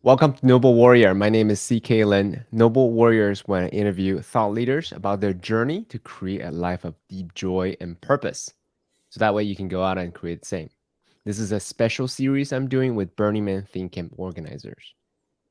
Welcome to Noble Warrior. My name is CK Lin. Noble Warriors when I interview thought leaders about their journey to create a life of deep joy and purpose. So that way you can go out and create the same. This is a special series I'm doing with Burning Man Think Camp organizers.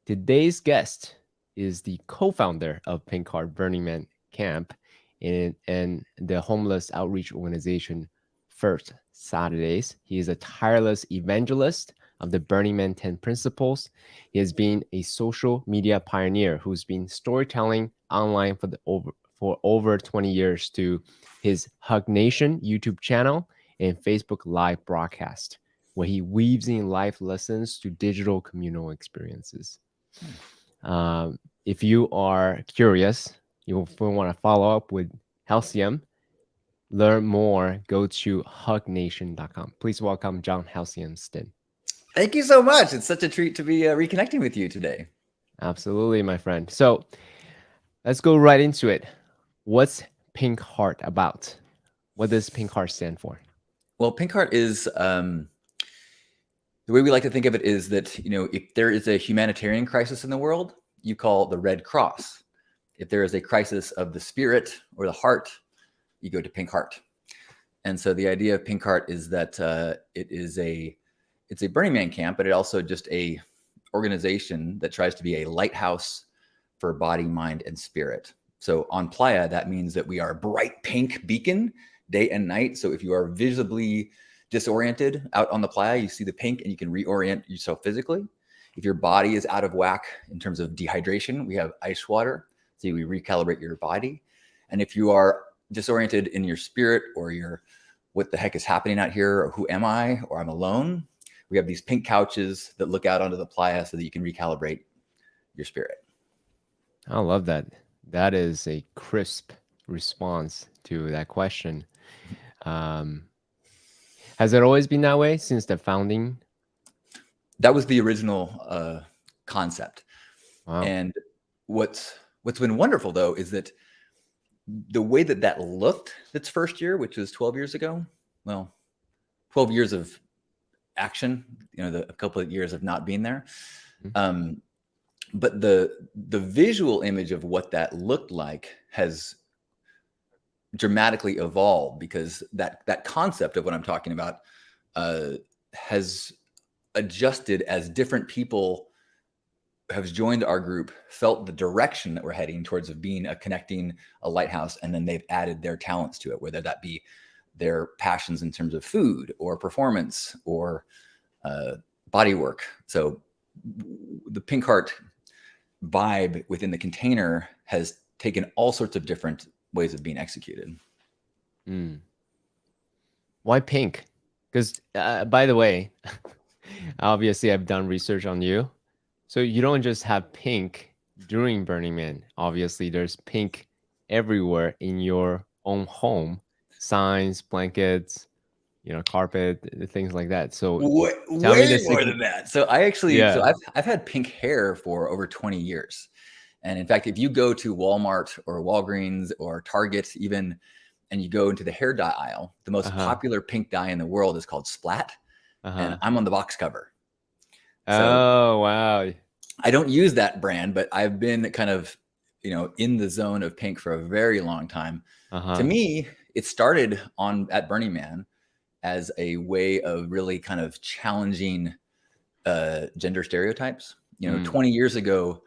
Today's guest is the co-founder of Pink Heart Burning Man Camp and the homeless outreach organization First Saturdays. He is a tireless evangelist of the Burning Man 10 principles. He has been a social media pioneer who's been storytelling online for over 20 years to his Hug Nation YouTube channel and Facebook live broadcast, where he weaves in life lessons to digital communal experiences. If you are curious, you will want to follow up with Halcyon, learn more, go to hugnation.com. Please welcome John Halcyon Styn. Thank you so much. It's such a treat to be reconnecting with you today. Absolutely, my friend. So let's go right into it. What's Pink Heart about? What does Pink Heart stand for? Well, Pink Heart is the way we like to think of it is that, if there is a humanitarian crisis in the world, you call the Red Cross. If there is a crisis of the spirit or the heart, you go to Pink Heart. And so the idea of Pink Heart is that it's a Burning Man camp, but it also just a organization that tries to be a lighthouse for body, mind, and spirit. So on Playa, that means that we are a bright pink beacon day and night. So if you are visibly disoriented out on the Playa, you see the pink and you can reorient yourself physically. If your body is out of whack in terms of dehydration, we have ice water. So we recalibrate your body. And if you are disoriented in your spirit or your what the heck is happening out here, or who am I, or I'm alone, we have these pink couches that look out onto the Playa so that you can recalibrate your spirit. I love that. That is a crisp response to that question. Has it always been that way since the founding? That was the original concept. Wow. And what's been wonderful, though, is that the way that looked its first year, which was 12 years ago, well, 12 years of action, a couple of years of not being there. Mm-hmm. But the visual image of what that looked like has dramatically evolved, because that concept of what I'm talking about has adjusted as different people have joined our group, felt the direction that we're heading towards of being connecting a lighthouse, and then they've added their talents to it, whether that be their passions in terms of food or performance or body work. So the Pink Heart vibe within the container has taken all sorts of different ways of being executed. Why pink? Because by the way, obviously I've done research on you. So you don't just have pink during Burning Man. Obviously there's pink everywhere in your own home. Signs, blankets, carpet, things like that. So tell me this more than that. So I actually, I've had pink hair for over 20 years. And in fact, if you go to Walmart or Walgreens or Target even, and you go into the hair dye aisle, the most popular pink dye in the world is called Splat. And I'm on the box cover. So, wow. I don't use that brand, but I've been kind of, in the zone of pink for a very long time. To me, it started at Burning Man as a way of really kind of challenging gender stereotypes. 20 years ago,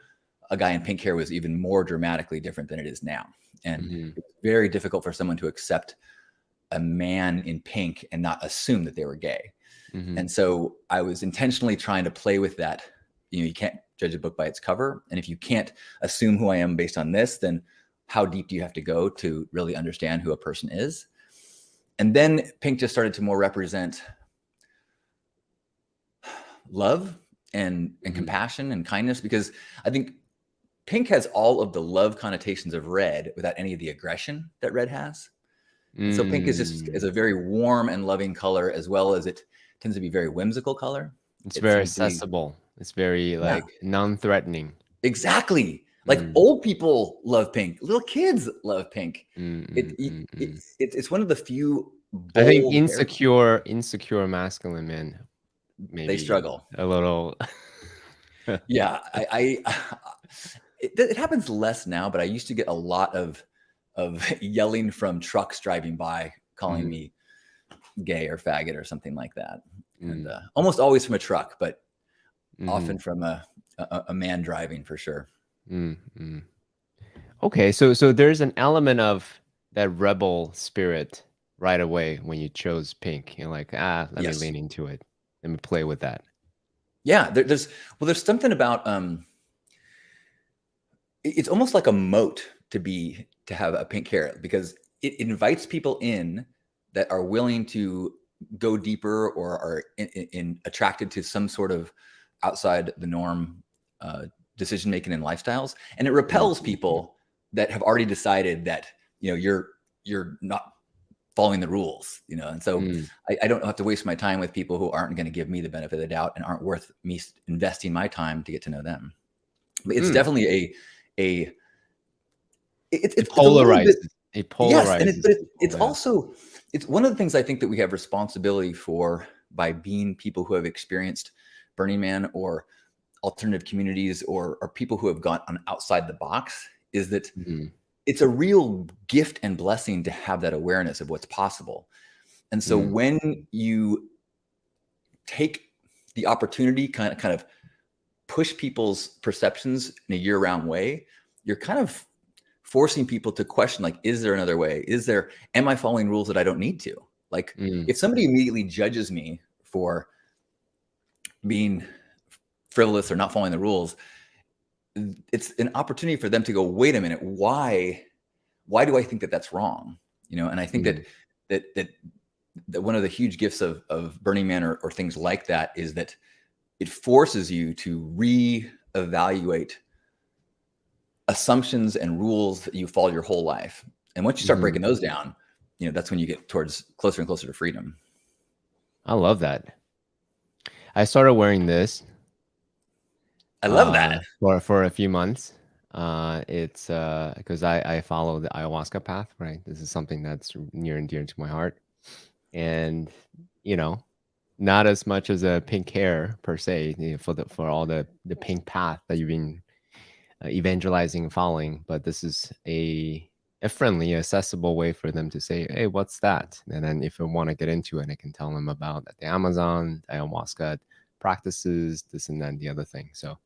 a guy in pink hair was even more dramatically different than it is now. And it's very difficult for someone to accept a man in pink and not assume that they were gay. And so I was intentionally trying to play with that. You can't judge a book by its cover. And if you can't assume who I am based on this, then how deep do you have to go to really understand who a person is? And then pink just started to more represent love and compassion and kindness, because I think pink has all of the love connotations of red without any of the aggression that red has. And so pink is a very warm and loving color, as well as it tends to be very whimsical color. It's very accessible. It's very non-threatening. Exactly. Like old people love pink. Little kids love pink. It's one of the few I think insecure masculine men, maybe they struggle a little. Yeah, it happens less now, but I used to get a lot of yelling from trucks driving by, calling Mhm, me gay or faggot or something like that, and mm, almost always from a truck, but often mhm, from a man driving for sure. mm, mm. Okay, so there's an element of that rebel spirit right away when you chose pink. You're like, let me Yes. lean into it. Let me play with that. Yeah, there's something about it's almost like a moat to have a pink carrot because it invites people in that are willing to go deeper or are attracted to some sort of outside the norm decision making and lifestyles, and it Mm, repels people that have already decided that you're not following the rules, and so mm, I don't have to waste my time with people who aren't going to give me the benefit of the doubt and aren't worth me investing my time to get to know them. But it's mm. definitely a It it's a little bit. polarizes. It Yes, and polarizes it's people. Yeah. also it's one of the things I think that we have responsibility for by being people who have experienced Burning Man or alternative communities or people who have gone on outside the box is that Mhm, it's a real gift and blessing to have that awareness of what's possible. And so mm, when you take the opportunity kind of push people's perceptions in a year-round way, you're kind of forcing people to question, like, is there another way? Am I following rules that I don't need to? Like, mm, if somebody immediately judges me for being frivolous or not following the rules, it's an opportunity for them to go, wait a minute, why do I think that that's wrong? And I think mm, that one of the huge gifts of Burning Man or things like that is that it forces you to reevaluate assumptions and rules that you follow your whole life. And once you start mhm. breaking those down, that's when you get towards closer and closer to freedom. I love that. I started wearing this I love that. for a few months. It's because I follow the ayahuasca path, right? This is something that's near and dear to my heart, and you know, not as much as a pink hair per se, for all the pink path that you've been evangelizing and following, but this is a friendly, accessible way for them to say, "Hey, what's that?" And then if I want to get into it, I can tell them about the Amazon ayahuasca practices, this and then the other thing. So,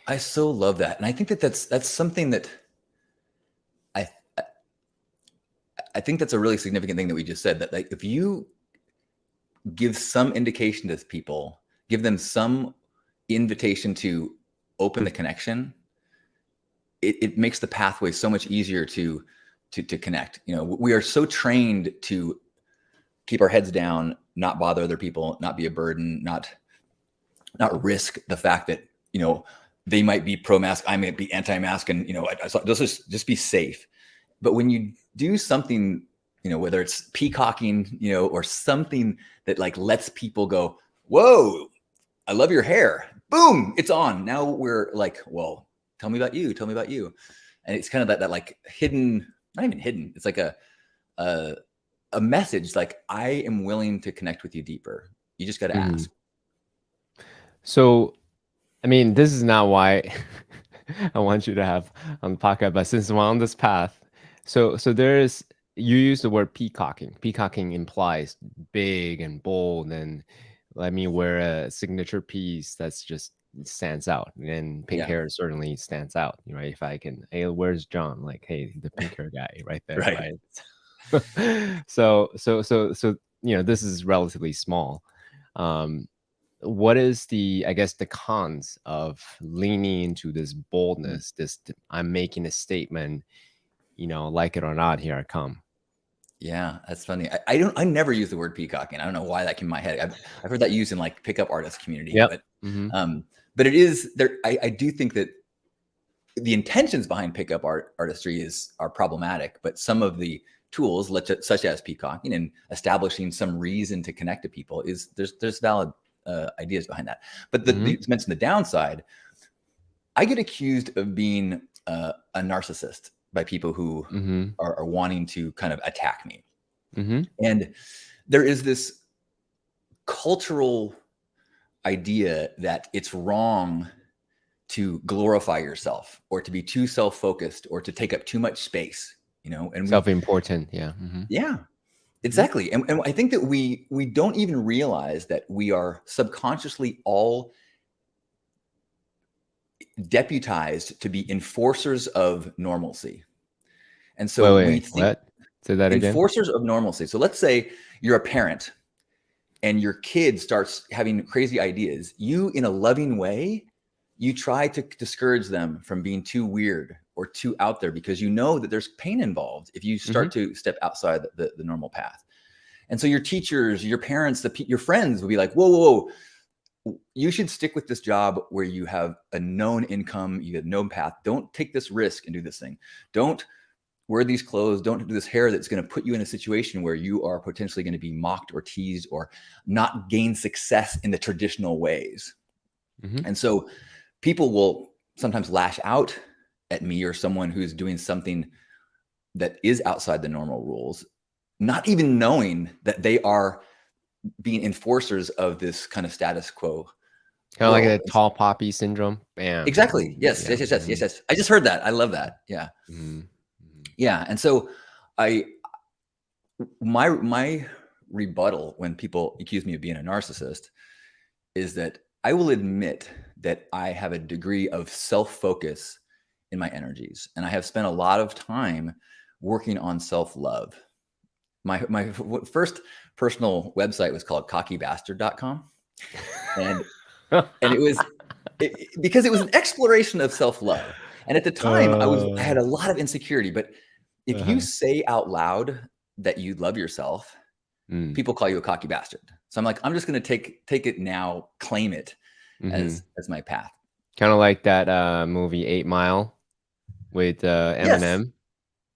I so love that. And I think that that's something that I I think that's a really significant thing that we just said, that like if you give some indication to people, give them some invitation to open the connection, it makes the pathway so much easier to connect. We are so trained to keep our heads down, not bother other people, not be a burden, not risk the fact that they might be pro-mask, I might be anti-mask, and let's just be safe. But when you do something, whether it's peacocking, or something that like lets people go, whoa, I love your hair. Boom, it's on. Now we're like, well, tell me about you. Tell me about you. And it's kind of that like hidden, not even hidden. It's like a a message like, I am willing to connect with you deeper. You just got to mhm. ask. So I mean, this is not why I want you to have on the podcast, but since we're on this path, so there's you use the word peacocking. Peacocking implies big and bold, and let me wear a signature piece that's just stands out. And pink Yeah. hair certainly stands out, right? If I can, hey, where's John? Like, hey, the pink hair guy right there, Right. right? So this is relatively small. Um, what is the, I guess, the cons of leaning into this Mm. boldness, I'm making a statement, like it or not, here I come. Yeah, that's funny. I never use the word peacocking. I don't know why that came in my head. I've heard that used in like pickup artist community, Yep. but Hmm. but it is there. I do think that the intentions behind pickup artistry are problematic, but some of the tools, such as peacocking and establishing some reason to connect to people, is there's valid ideas behind that. But Hmm. to mention the downside, I get accused of being a narcissist by people who Hmm. are wanting to kind of attack me, Hmm. and there is this cultural idea that it's wrong to glorify yourself or to be too self-focused or to take up too much space, and Self-important. Yeah. yeah, Hmm. exactly. And I think that we don't even realize that we are subconsciously all deputized to be enforcers of normalcy. And so we Wait. think What? Say that again. enforcers of normalcy. So let's say you're a parent and your kid starts having crazy ideas. You, in a loving way, you try to discourage them from being too weird or too out there, because you know that there's pain involved if you start Hmm. to step outside the normal path. And so your teachers, your parents, your friends will be like, whoa, whoa, whoa, you should stick with this job where you have a known income, you have a known path. Don't take this risk and do this thing. Don't wear these clothes. Don't do this hair that's going to put you in a situation where you are potentially going to be mocked or teased or not gain success in the traditional ways. Hmm. And so people will sometimes lash out at me or someone who's doing something that is outside the normal rules, not even knowing that they are being enforcers of this kind of status quo Kind of like world. a tall poppy syndrome. Bam. Exactly. Yes, Yeah. yes, yes, yes, yes, yes. I just heard that. I love that. Yeah. Hmm. Yeah. And so I my rebuttal when people accuse me of being a narcissist is that I will admit that I have a degree of self-focus in my energies, and I have spent a lot of time working on self-love. My first personal website was called cockybastard.com, and it was because it was an exploration of self-love. And at the time, I had uh, a lot of insecurity. But if you uh-huh. say out loud that you love yourself, Mm. people call you a cocky bastard. So I'm like, I'm just going to take it now, claim it Hmm. as my path. Kind of like that movie 8 Mile with Yes. Eminem,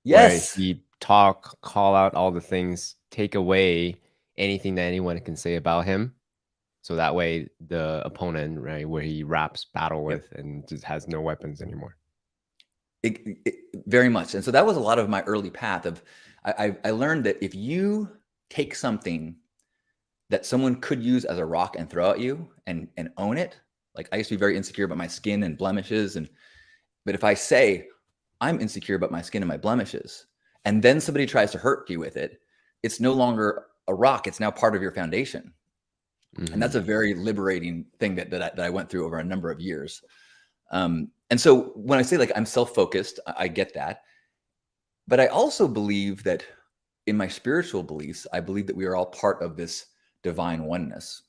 where Yes. he call out all the things, take away anything that anyone can say about him. So that way the opponent, right, where he raps battle Yep. with and just has no weapons anymore. Very much. And so that was a lot of my early path of I learned that if you take something that someone could use as a rock and throw at you and own it. Like I used to be very insecure about my skin and blemishes. But if I say I'm insecure about my skin and my blemishes, and then somebody tries to hurt you with it, it's no longer a rock. It's now part of your foundation. And Hmm. that's a very liberating thing that I went through over a number of years. And so when I say like I'm self-focused, I get that. But I also believe that in my spiritual beliefs, I believe that we are all part of this divine oneness.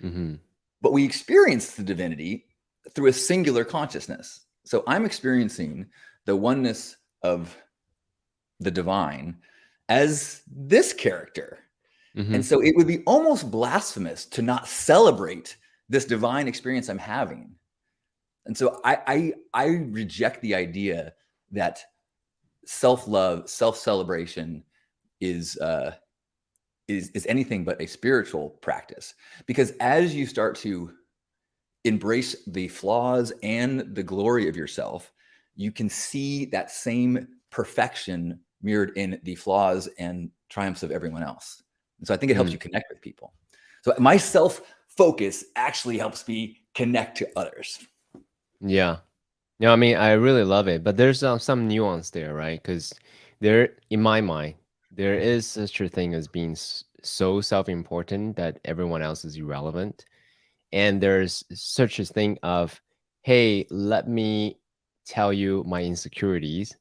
Hmm. But we experience the divinity through a singular consciousness. So I'm experiencing the oneness of the divine as this character. Hmm. And so it would be almost blasphemous to not celebrate this divine experience I'm having. And so I reject the idea that self-love, self-celebration is is anything but a spiritual practice. Because as you start to embrace the flaws and the glory of yourself, you can see that same perfection mirrored in the flaws and triumphs of everyone else. And so I think it helps Mm. you connect with people. So my self focus actually helps me connect to others. Yeah. No, I mean, I really love it, but there's some nuance there, right? Because there, in my mind, there is such a thing as being so self-important that everyone else is irrelevant. And there's such a thing of, hey, let me tell you my insecurities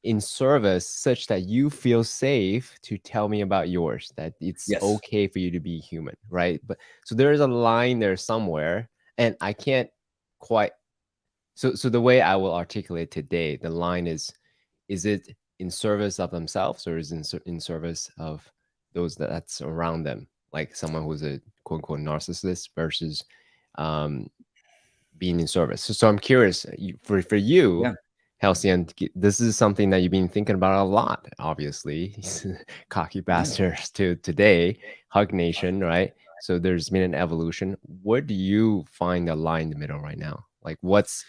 in service such that you feel safe to tell me about yours, that it's Yes. okay for you to be human, right? But so there is a line there somewhere, and I can't quite. So the way I will articulate today, the line is it in service of themselves or is it in service of those that's around them, like someone who's a quote unquote narcissist versus um, being in service. So I'm curious for you, Yeah. Halcyon, this is something that you've been thinking about a lot. Obviously, cocky Yeah. bastards to today, Hug Nation, right? So there's been an evolution. Where do you find the line in the middle right now? Like, what's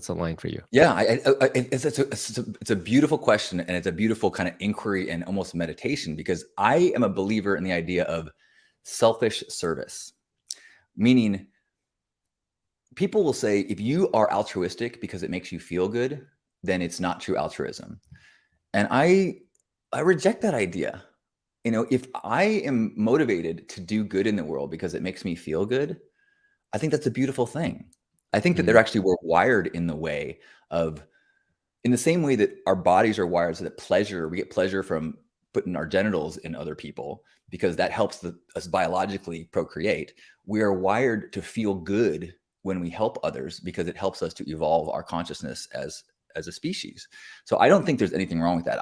the line for you? Yeah, it's a beautiful question, and it's a beautiful kind of inquiry and almost meditation, because I am a believer in the idea of selfish service. Meaning, people will say if you are altruistic because it makes you feel good, then it's not true altruism. And I reject that idea. If I am motivated to do good in the world because it makes me feel good, I think that's a beautiful thing. I think that Mm, we're wired in the way of, in the same way that our bodies are wired so that we get pleasure from putting our genitals in other people because that helps us biologically procreate. We are wired to feel good when we help others because it helps us to evolve our consciousness as a species. So I don't think there's anything wrong with that.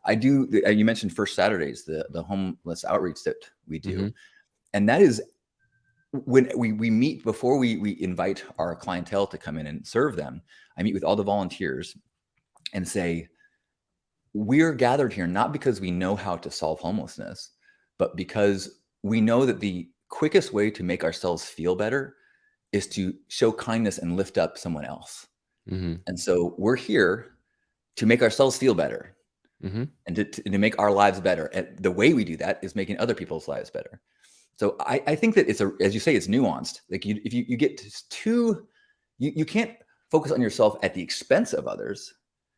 I do. You mentioned First Saturdays, the homeless outreach that we do, mhm, and that is when we meet before we invite our clientele to come in and serve them. I meet with all the volunteers and say, we're gathered here not because we know how to solve homelessness, but because we know that the quickest way to make ourselves feel better is to show kindness and lift up someone else. mhm, And so we're here to make ourselves feel better mhm. and to make our lives better. And the way we do that is making other people's lives better. So I think that as you say, it's nuanced. Like if you get too, you can't focus on yourself at the expense of others.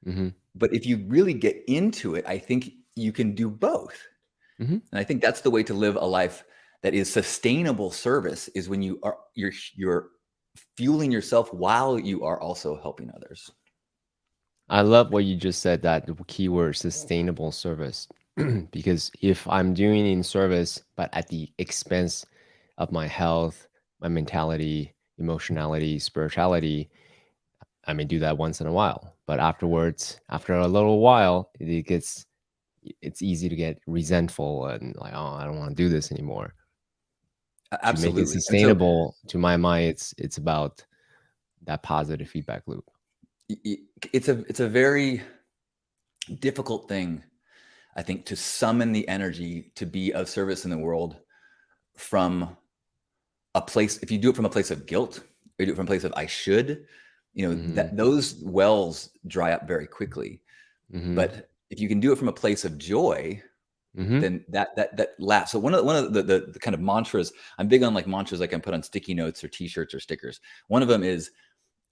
Mhm, But if you really get into it, I think you can do both. mhm. And I think that's the way to live a life that is sustainable service, is when you're fueling yourself while you are also helping others. I love what you just said, that the keyword sustainable service. Because if I'm doing in service, but at the expense of my health, my mentality, emotionality, spirituality, I may do that once in a while. But afterwards, after a little while, it's easy to get resentful and like, oh, I don't want to do this anymore. To make it Absolutely. And so sustainable, to my mind, it's about that positive feedback loop. it's a very difficult thing, I think, to summon the energy to be of service in the world from a place. If you do it from a place of guilt, or you do it from a place of I should, Mhm, that those wells dry up very quickly. mhm, But if you can do it from a place of joy, mhm, then that lasts. So one of the kind of mantras, I'm big on, like, mantras I can put on sticky notes or t-shirts or stickers. One of them is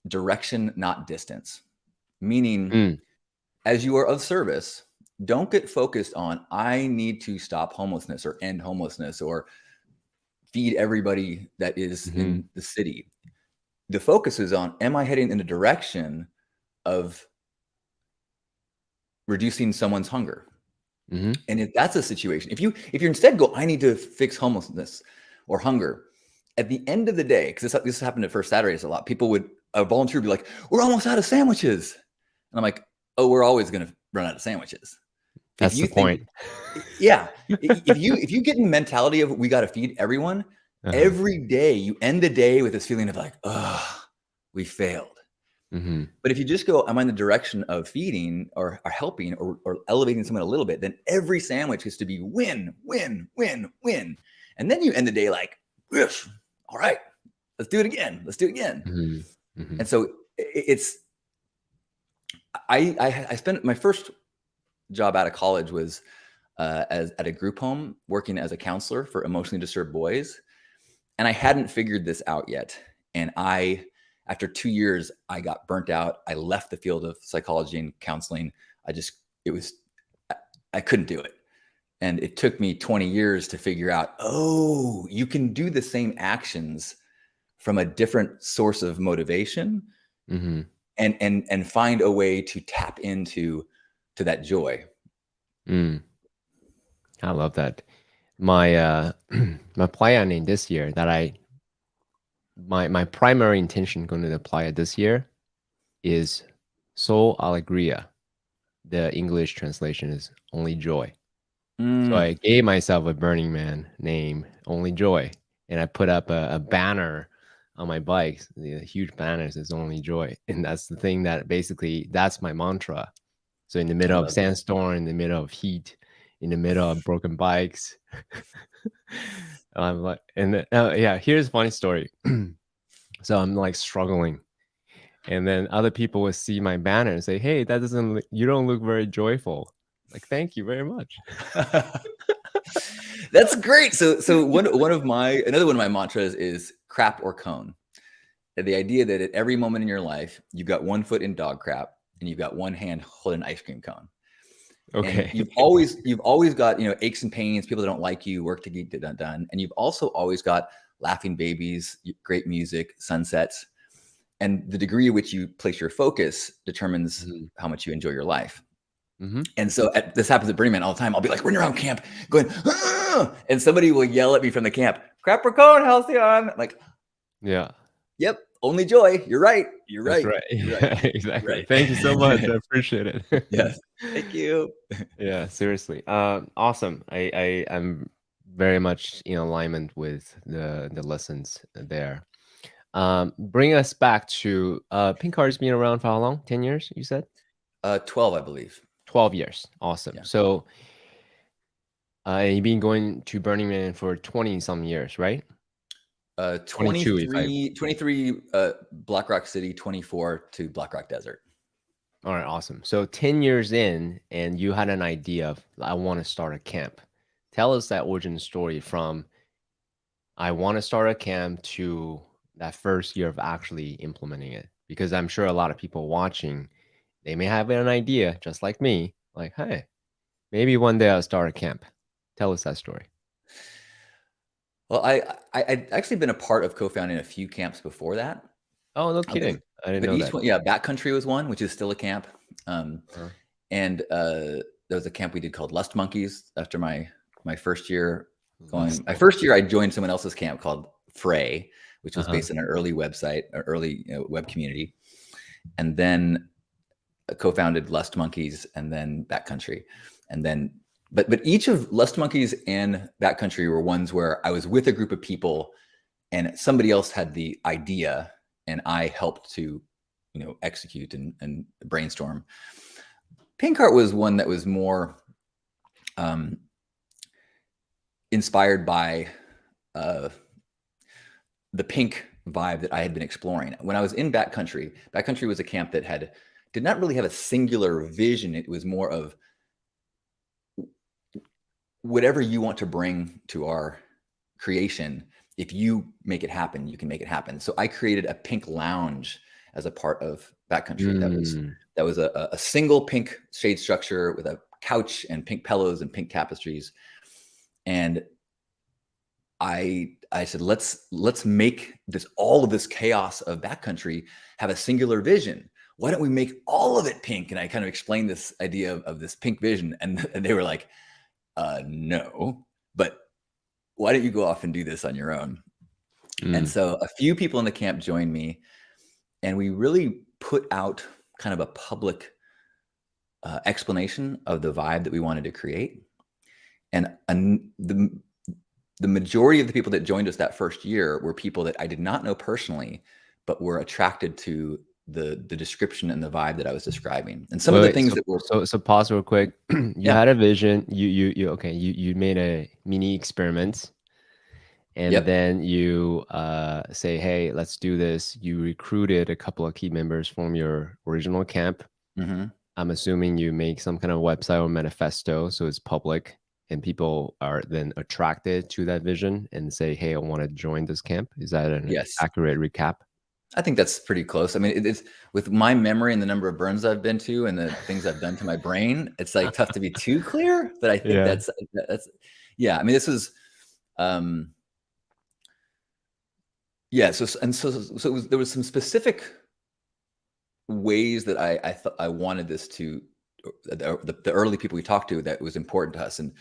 direction, not distance. Meaning, mm, as you are of service, don't get focused on I need to stop homelessness or end homelessness or feed everybody that is mhm, in the city. The focus is on, am I heading in the direction of reducing someone's hunger? mhm. And if that's a situation, if you're instead go, I need to fix homelessness or hunger, at the end of the day, because this happened at First Saturdays a lot, a volunteer would be like, we're almost out of sandwiches. And I'm like, oh, we're always going to run out of sandwiches. If That's you the think, point. yeah, if you get in the mentality of we got to feed everyone, Uh-huh. every day you end the day with this feeling of like, oh, we failed. Mhm, But if you just go, I'm in the direction of feeding or helping or elevating someone a little bit, then every sandwich has to be win, win, win, win. And then you end the day like, "Whew, all right, let's do it again. Let's do it again." mhm, mhm, And so it's, I spent my first job out of college was as at a group home working as a counselor for emotionally disturbed boys. And I hadn't figured this out yet. And after 2 years, I got burnt out. I left the field of psychology and counseling. It was, I couldn't do it. And it took me 20 years to figure out, oh, you can do the same actions from a different source of motivation mhm, and find a way to tap into that joy. mm. I love that. My, my planning this year that my primary intention going to apply it this year is "Sol Alegria." The English translation is "only joy." So Mm, I gave myself a Burning Man name, Only Joy, and I put up a banner on my bike. The huge banner says Only Joy, and that's the thing that basically that's my mantra. So in the I middle of love that. sandstorm, in the middle of heat, in the middle of broken bikes, I'm like, and then, yeah, here's a funny story. So I'm like struggling, and then other people will see my banner and say, "Hey, that doesn't you don't look very joyful." Like, thank you very much. That's great. So another one of my mantras is crap or cone. The idea that at every moment in your life, you've got one foot in dog crap and you've got one hand holding an ice cream cone. And Okay. you've always got, aches and pains, people that don't like you, work to get it done. And you've also always got laughing babies, great music, sunsets. And the degree at which you place your focus determines Mhm. how much you enjoy your life. Mhm. And so this happens at Burning Man all the time. I'll be like running around camp going, "Ah!" And somebody will yell at me from the camp, crap or cone, Halcyon. I'm like, Yeah, yep, only joy. You're right. You're that's right. right. You're right. Yeah, You're exactly. right. Thank you so much. I appreciate it. Yes. Thank you. Yeah, seriously. Awesome. I'm very much in alignment with the lessons there. Bring us back to Pink Card's been around for how long? 10 years, you said? 12, I believe. 12 years. Awesome. Yeah. So, and you've been going to Burning Man for 20 some years, right? 22 if I 23 Black Rock City, 24 to Black Rock Desert. All right, awesome. So 10 years in, and you had an idea of, I want to start a camp. Tell us that origin story from I want to start a camp to that first year of actually implementing it. Because I'm sure a lot of people watching, they may have an idea, just like me, like, hey, maybe one day I'll start a camp. Tell us that story. Well, I'd actually been a part of co-founding a few camps before that. Oh, no But, kidding. I didn't but know each that. one, yeah, Backcountry was one, which is still a camp. Uh, And there was a camp we did called Lust Monkeys after my first year going. Lust My Monkey. first year, I joined someone else's camp called Fray, which was Uh-huh. based on an early website, an early web community, and then co-founded Lust Monkeys, and then Backcountry, and then but each of Lust Monkeys and Backcountry were ones where I was with a group of people, and somebody else had the idea, and I helped to execute and brainstorm. Pink Heart was one that was more inspired by the pink vibe that I had been exploring. When I was in Backcountry was a camp that did not really have a singular vision. It was more of whatever you want to bring to our creation. If you make it happen, you can make it happen. So I created a pink lounge as a part of Backcountry. Mm. That was a single pink shade structure with a couch and pink pillows and pink tapestries. And I said, let's make all of this chaos of Backcountry have a singular vision. Why don't we make all of it pink? And I kind of explained this idea of this pink vision, and they were like, no, but why don't you go off and do this on your own? And so a few people in the camp joined me, and we really put out kind of a public explanation of the vibe that we wanted to create. And the majority of the people that joined us that first year were people that I did not know personally, but were attracted to the description and the vibe that I was describing. And some of the things that were so pause real quick. You yeah, had a vision. You made a mini experiment, and yep, then you say, hey, let's do this. You recruited a couple of key members from your original camp. hmm I'm assuming you make some kind of website or manifesto so it's public, and people are then attracted to that vision and say, hey, I want to join this camp. Is that an yes. accurate recap? I think that's pretty close. I mean, it's with my memory and the number of burns I've been to and the things I've done to my brain, it's like tough to be too clear, but I think Yeah. that's yeah. I mean, this was yeah. So it was, there was some specific ways that I thought I wanted this to the early people we talked to that was important to us, and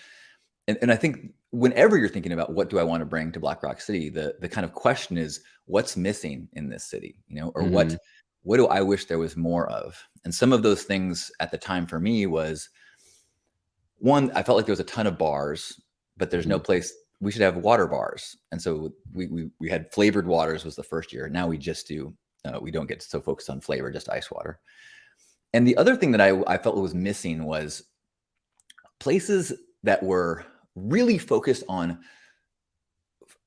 I think whenever you're thinking about what do I want to bring to Black Rock City, the kind of question is what's missing in this city, or Mhm. what do I wish there was more of? And some of those things at the time for me was one, I felt like there was a ton of bars, but there's no Mhm. place. We should have water bars, and so we had flavored waters was the first year. Now we just do we don't get so focused on flavor, just ice water. And the other thing that I felt was missing was places that were really focused on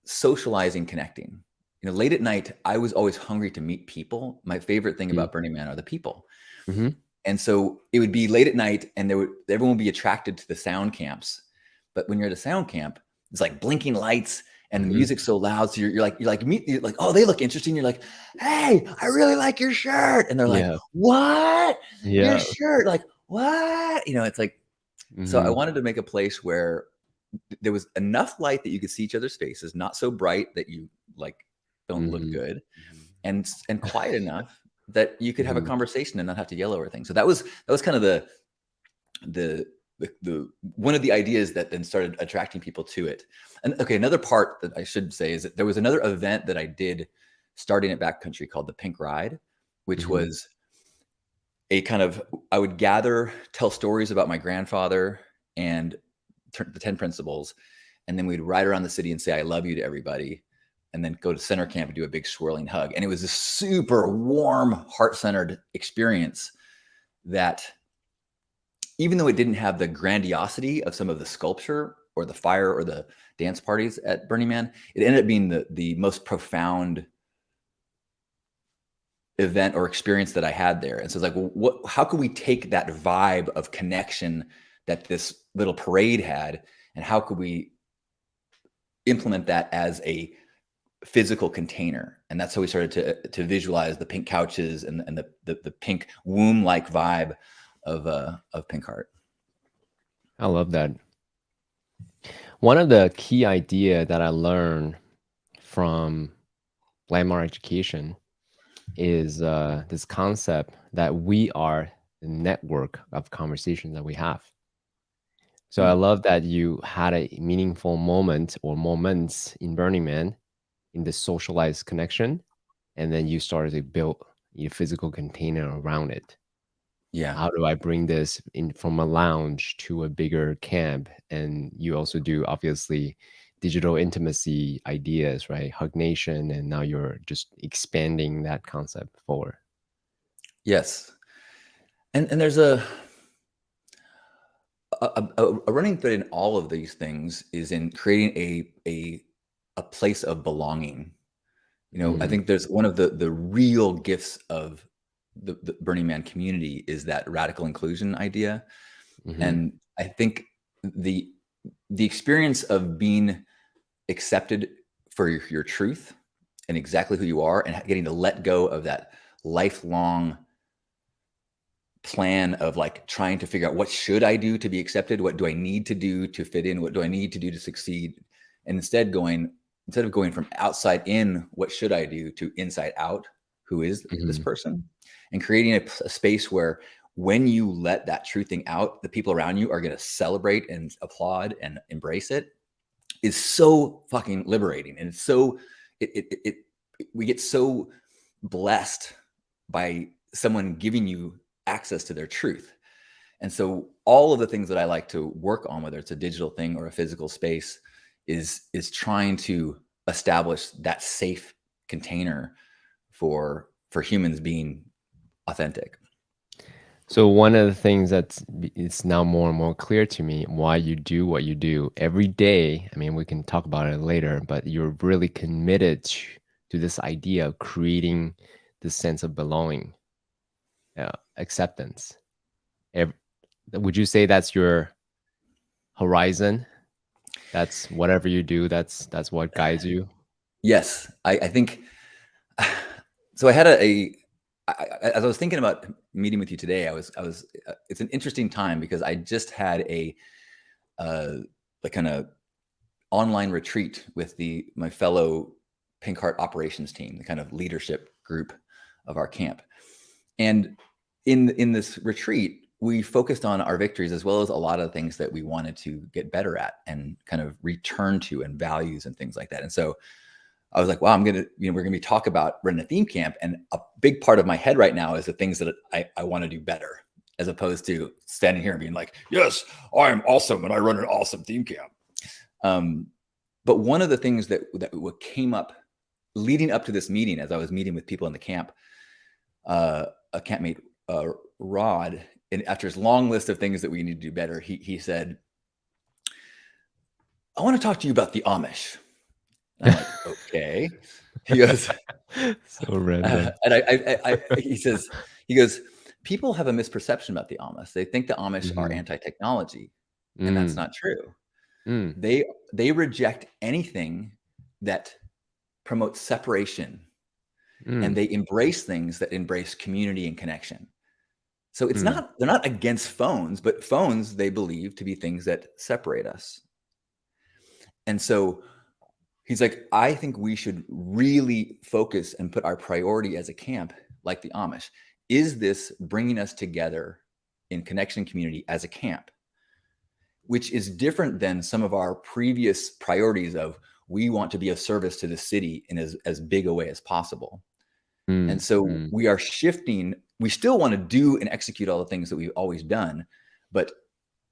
socializing, connecting. Late at night, I was always hungry to meet people. My favorite thing Mhm. about Burning Man are the people. Mhm. And so it would be late at night, and everyone would be attracted to the sound camps. But when you're at a sound camp, it's like blinking lights and the Mhm. music's so loud. So you're like, oh, they look interesting. You're like, hey, I really like your shirt. And they're like, Yeah. what? Your Yeah. shirt? Like, what? It's like, so I Mhm. wanted to make a place where there was enough light that you could see each other's faces, not so bright that you like don't look Mhm. good, Mhm. and quiet enough that you could have a Mhm. conversation and not have to yell over things. So that was kind of the the one of the ideas that then started attracting people to it. And okay, another part that I should say is that there was another event that I did starting at Backcountry called the Pink Ride, which Mhm. was a kind of, I would gather, tell stories about my grandfather and the 10 principles, and then we'd ride around the city and say I love you to everybody, and then go to center camp and do a big swirling hug. And it was a super warm, heart-centered experience that, even though it didn't have the grandiosity of some of the sculpture or the fire or the dance parties at Burning Man, it ended up being the most profound event or experience that I had there. And so it's like, well, how could we take that vibe of connection that this little parade had, and how could we implement that as a physical container? And that's how we started to visualize the pink couches and the pink womb-like vibe of Pink Heart. I love that. One of the key idea that I learned from landmark education is this concept that we are the network of conversations that we have. So I Hmm. love that you had a meaningful moment or moments in Burning Man in the socialized connection, and then you started to build a physical container around it. Yeah. How do I bring this in from a lounge to a bigger camp? And you also do obviously digital intimacy ideas, right? Hug Nation, and now you're just expanding that concept forward. Yes. And there's a running thread in all of these things is in creating a place of belonging. I Mhm, think there's one of the real gifts of the Burning Man community is that radical inclusion idea. mhm, And I think the the experience of being accepted for your truth and exactly who you are, and getting to let go of that lifelong plan of like trying to figure out, what should I do to be accepted? What do I need to do to fit in? What do I need to do to succeed? And instead of going from outside in, what should I do, to inside out, who is this mhm, person? And creating a space where, when you let that true thing out, the people around you are going to celebrate and applaud and embrace it, is so fucking liberating. And it's so, it we get so blessed by someone giving you access to their truth. And so all of the things that I like to work on, whether it's a digital thing or a physical space, is trying to establish that safe container for humans being authentic. So one of the things it's now more and more clear to me why you do what you do every day. I mean, we can talk about it later, but you're really committed to this idea of creating this sense of belonging, acceptance. Ev- would you say that's your horizon? That's whatever you do. That's what guides you. Yes, I think so. I had as I was thinking about meeting with you today, it's an interesting time because I just had uh, like kind of online retreat with my fellow Pink Heart operations team, the kind of leadership group of our camp. And in this retreat, we focused on our victories, as well as a lot of things that we wanted to get better at and kind of return to, and values and things like that. And so I was like, wow, we're gonna be talk about running a theme camp. And a big part of my head right now is the things that I want to do better, as opposed to standing here and being like, yes, I am awesome and I run an awesome theme camp. Um, but one of the things that what came up leading up to this meeting, as I was meeting with people in the camp, a campmate, Rod, and after his long list of things that we need to do better, he said, I want to talk to you about the Amish. And I'm like, okay. He goes, So random. and he goes, people have a misperception about the Amish. They think the Amish are Mhm. anti-technology, and that's Mm, not true. Mm, They reject anything that promotes separation, and mm, they embrace things that embrace community and connection. So mm, they're not against phones, but phones they believe to be things that separate us. And so he's like, I think we should really focus and put our priority as a camp, like the Amish. Is this bringing us together in connection and community as a camp? Which is different than some of our previous priorities of we want to be of service to the city in as big a way as possible. And mm, so mm, we are shifting. We still want to do and execute all the things that we've always done, but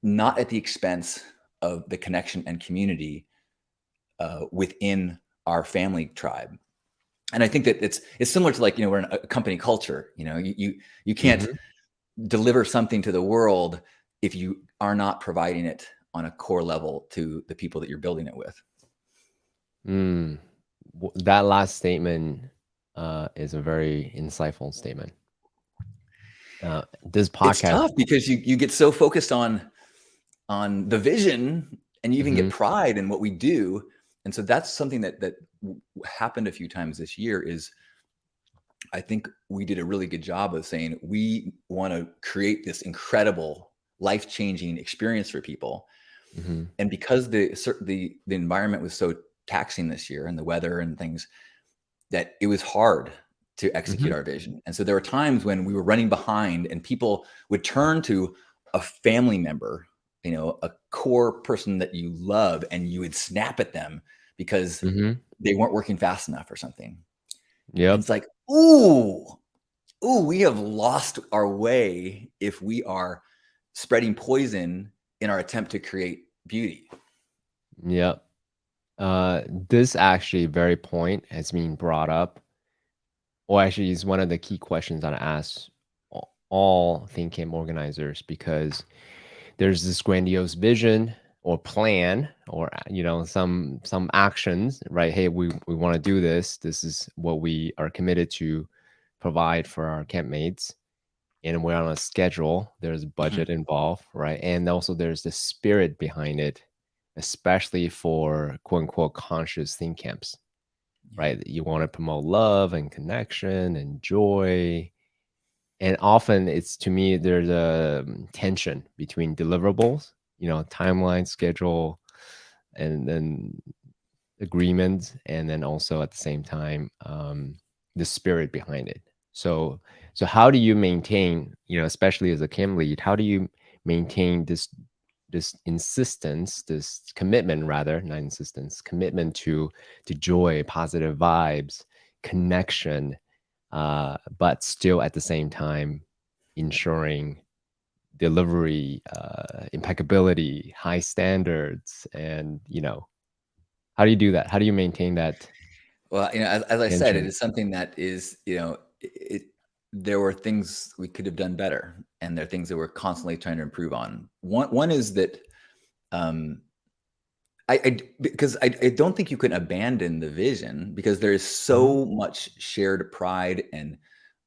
not at the expense of the connection and community within our family tribe. And I think that it's similar to, like, we're in a company culture. You can't mhm, deliver something to the world if you are not providing it on a core level to the people that you're building it with. mm. That last statement is a very insightful statement. This It's podcast. tough because you get so focused on the vision, and you even get Mhm, pride in what we do. And so that's something that happened a few times this year. Is I think we did a really good job of saying we want to create this incredible life-changing experience for people. mhm, And because the environment was so taxing this year, and the weather and things, that it was hard to execute mhm, our vision. And so there were times when we were running behind, and people would turn to a family member, a core person that you love, and you would snap at them because mhm. they weren't working fast enough or something. And Yep. it's like, ooh, we have lost our way if we are spreading poison in our attempt to create beauty. Yep. This actually very point has been brought up, or actually is one of the key questions that I ask all think camp organizers, because there's this grandiose vision or plan, or some actions, right? Hey, we want to do this. This is what we are committed to provide for our campmates, and we're on a schedule. There's Mhm. budget involved, right? And also there's the spirit behind it, especially for quote unquote conscious think camps, Yeah. right? You want to promote love and connection and joy. And often it's, to me, there's a tension between deliverables, timeline, schedule, and then agreement, and then also at the same time, the spirit behind it. So how do you maintain, especially as a cam lead, how do you maintain this insistence, this commitment, rather, not insistence, commitment to joy, positive vibes, connection, but still at the same time ensuring delivery, impeccability, high standards, and how do you do that? How do you maintain that Well, as I said, it tension? is something that is, there were things we could have done better, and there are things that we're constantly trying to improve on. One is that, um, because I don't think you can abandon the vision, because there is Mhm, so much shared pride and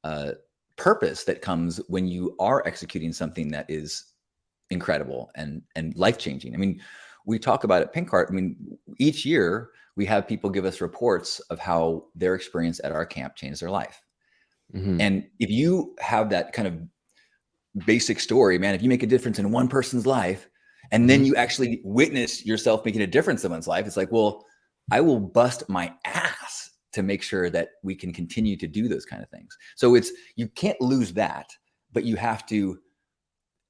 uh, purpose that comes when you are executing something that is incredible and life changing. I mean, we talk about it, Pink Heart. I mean, each year we have people give us reports of how their experience at our camp changed their life. mhm, And if you have that kind of basic story, man, if you make a difference in one person's life, and then mhm, you actually witness yourself making a difference in someone's life, it's like, well, I will bust my ass to make sure that we can continue to do those kind of things. So you can't lose that, but you have to,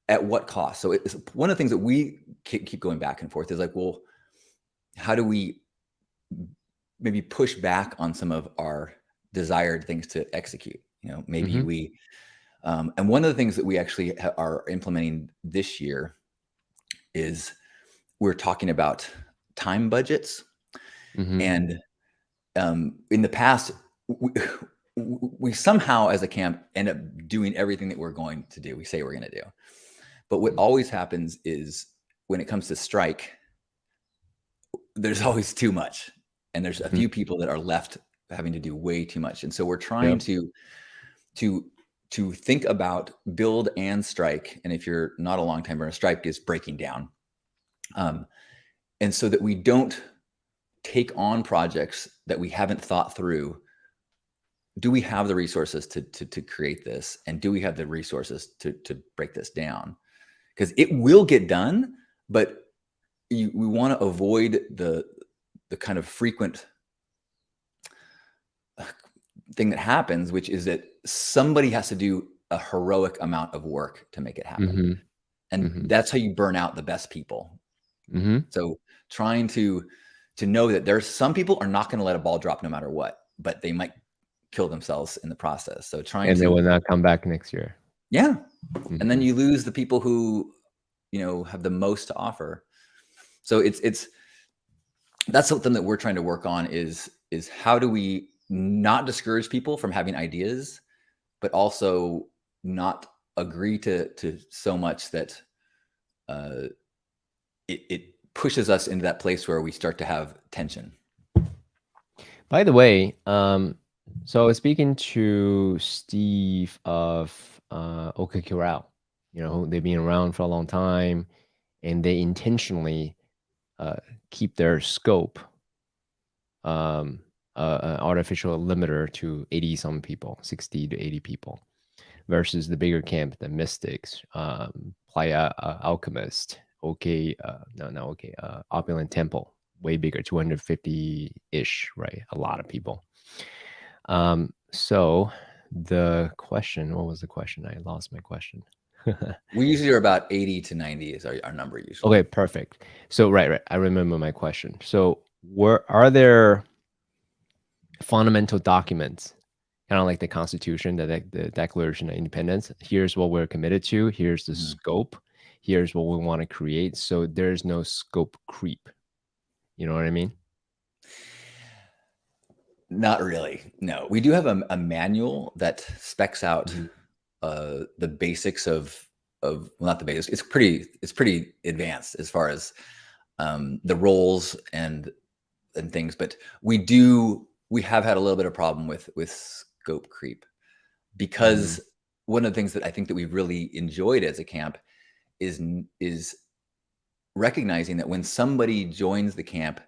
at what cost? So it's one of the things that we keep going back and forth is like, well, how do we maybe push back on some of our desired things to execute? Maybe mhm, and one of the things that we actually are implementing this year is we're talking about time budgets. mhm, And in the past, we, we somehow as a camp end up doing everything that we're going to do. We say we're going to do. But what mm, always happens is when it comes to strike, there's always too much. And there's a mhm. few people that are left having to do way too much. And so we're trying Yep. to to think about build and strike. And if you're not a long timer, a strike is breaking down. Um, And so that we don't take on projects that we haven't thought through. Do we have the resources to create this? And do we have the resources to break this down? Because it will get done, but we want to avoid the kind of frequent thing that happens, which is that somebody has to do a heroic amount of work to make it happen. Mm-hmm. And Mm-hmm. that's how you burn out the best people. Mm-hmm. So trying to know that there's some people are not going to let a ball drop no matter what, but they might kill themselves in the process. So trying And they to, will not come back next year. yeah. Mm-hmm. And then you lose the people who, have the most to offer. So it's that's something that we're trying to work on is how do we not discourage people from having ideas, but also not agree to so much that it pushes us into that place where we start to have tension. By the way, so I was speaking to Steve of OK Corral. They've been around for a long time, and they intentionally keep their scope an artificial limiter to 80 some people, 60 to 80 people, versus the bigger camp, the Mystics, Playa Alchemist, Opulent Temple, way bigger, 250-ish, right? A lot of people. So the question, what was the question? I lost my question. We usually are about 80 to 90 is our number usually. Okay, perfect. So right. I remember my question. So are there fundamental documents, kind of like the Constitution, the Declaration of Independence? Here's what we're committed to. Here's the scope. Here's what we want to create. So there's no scope creep. You know what I mean? Not really. No, we do have a manual that specs out the basics of well, not the basics. It's pretty advanced as far as the roles and things. But we have had a little bit of problem with scope creep, because one of the things that I think that we've really enjoyed as a camp is recognizing that when somebody joins the camp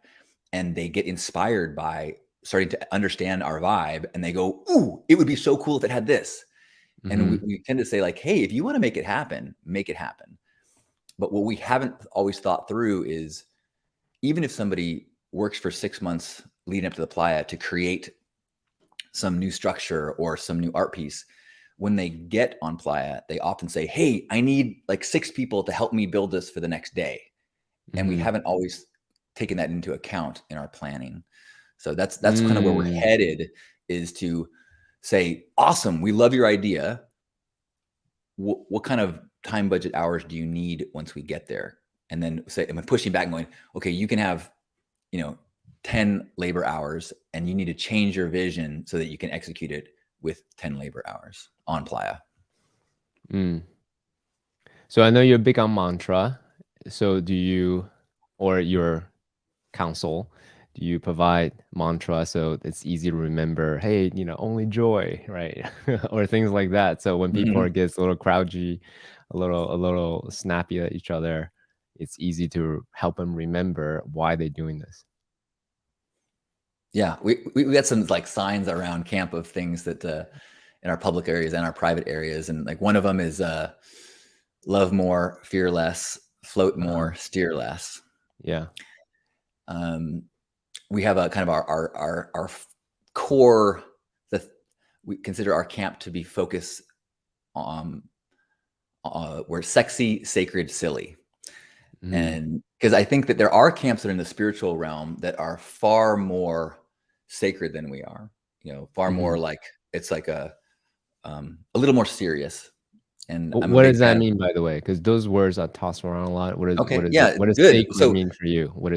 and they get inspired by starting to understand our vibe and they go, ooh, it would be so cool if it had this. And we tend to say like, hey, if you want to make it happen, make it happen. But what we haven't always thought through is, even if somebody works for 6 months leading up to the playa to create some new structure or some new art piece, when they get on playa, they often say, hey, I need like 6 people to help me build this for the next day. And we haven't always taken that into account in our planning. So that's kind of where we're headed, is to say, awesome, we love your idea. What kind of time, budget, hours do you need once we get there? And then say, I'm pushing back and going, okay, you can have, 10 labor hours, and you need to change your vision so that you can execute it with 10 labor hours on playa. So I know you're big on mantra. So do you, or your council, do you provide mantra so it's easy to remember, hey, only joy, right? Or things like that. So when people get a little crouchy, a little snappy at each other, it's easy to help them remember why they're doing this. Yeah, we got some like signs around camp of things that in our public areas and our private areas, and like one of them is love more, fear less, float more, steer less. Yeah. We have a kind of our core that we consider our camp to be focused on. We're sexy, sacred, silly. And because I think that there are camps that are in the spiritual realm that are far more sacred than we are, far more like, it's like a little more serious. And I'm a What big does fan that of, mean, by the way? Because those words are tossed around a lot. What okay, yeah, does good. sacred mean for you? What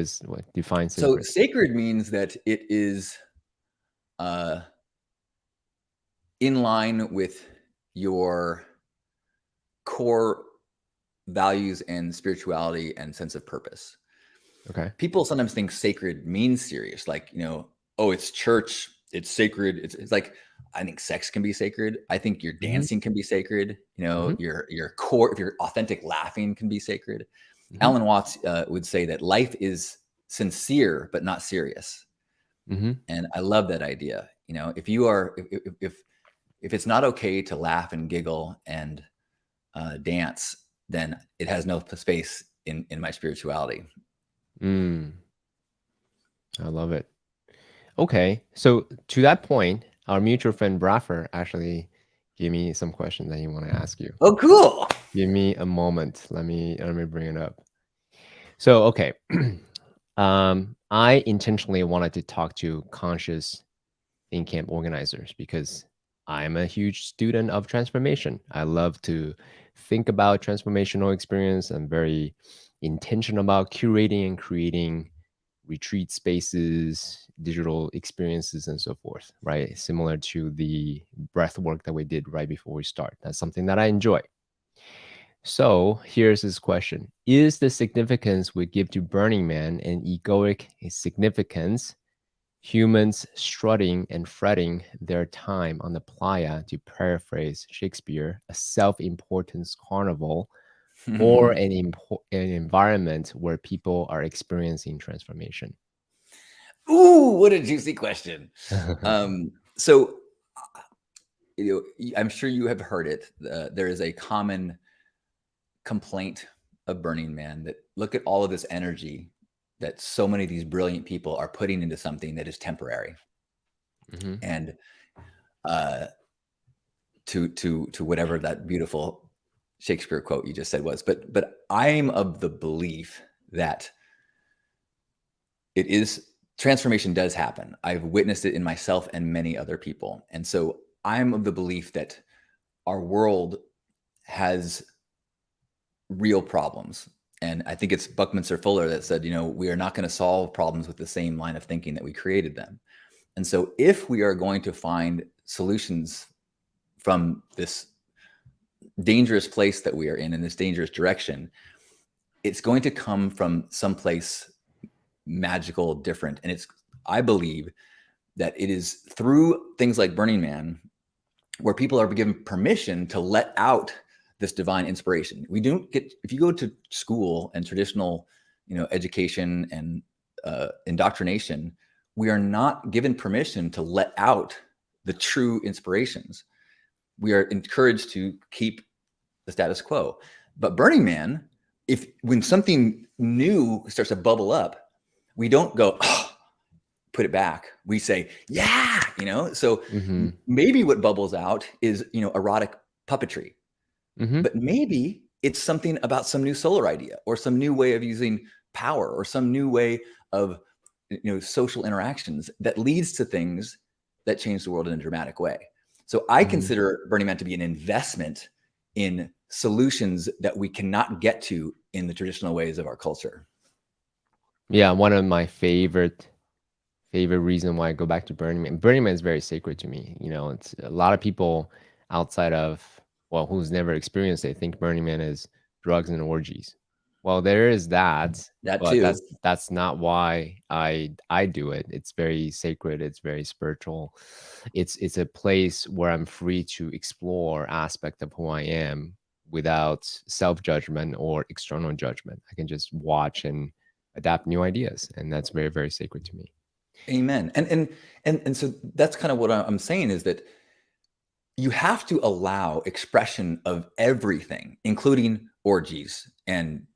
defines So sacred? sacred means that it is in line with your core values and spirituality and sense of purpose. Okay. People sometimes think sacred means serious, like, oh, it's church, it's sacred. It's like, I think sex can be sacred. I think your dancing can be sacred. Your core, if you're authentic laughing, can be sacred. Alan Watts would say that life is sincere but not serious. Hmm. And I love that idea. You know, if you are, if it's not okay to laugh and giggle and dance, then it has no space in my spirituality. Mm, I love it. Okay, so to that point, our mutual friend Braffer actually gave me some questions that he want to ask you. Oh, cool. Give me a moment. Let me bring it up. So, okay. I intentionally wanted to talk to conscious think camp organizers because I'm a huge student of transformation. I love to think about transformational experience. I'm very intentional about curating and creating retreat spaces, digital experiences, and so forth, right? Similar to the breath work that we did right before we start. That's something that I enjoy. So here's this question. Is the significance we give to Burning Man an egoic significance, humans strutting and fretting their time on the playa, to paraphrase Shakespeare, a self-importance carnival, or an environment where people are experiencing transformation? Ooh, what a juicy question. So, you know, I'm sure you have heard it. There is a common complaint of Burning Man that look at all of this energy that so many of these brilliant people are putting into something that is temporary. Hmm. And uh, to whatever that beautiful Shakespeare quote you just said was, but I'm of the belief that it is transformation does happen. I've witnessed it in myself and many other people, and so I'm of the belief that our world has real problems. And I think it's Buckminster Fuller that said, you know, we are not going to solve problems with the same line of thinking that we created them. And so if we are going to find solutions from this dangerous place that we are in this dangerous direction, it's going to come from someplace magical, different. And it's, I believe that it is through things like Burning Man where people are given permission to let out this divine inspiration. We don't get, if you go to school and traditional, you know, education and indoctrination, we are not given permission to let out the true inspirations. We are encouraged to keep the status quo. But Burning Man, if when something new starts to bubble up, we don't go, oh, put it back. We say, yeah, you know. So Hmm. maybe what bubbles out is, you know, erotic puppetry, Hmm. but maybe it's something about some new solar idea or some new way of using power or some new way of, you know, social interactions that leads to things that change the world in a dramatic way. So I Hmm. consider Burning Man to be an investment in solutions that we cannot get to in the traditional ways of our culture. Yeah, one of my favorite reason why I go back to Burning Man. Burning Man is very sacred to me. You know, it's a lot of people outside of, well, who's never experienced it, think Burning Man is drugs and orgies. Well, there is that, That but too. that's not why I do it. It's very sacred. It's very spiritual. It's a place where I'm free to explore aspect of who I am without self judgment or external judgment. I can just watch and adapt new ideas, and that's very very sacred to me. Amen. And so that's kind of what I'm saying is that you have to allow expression of everything, including orgies and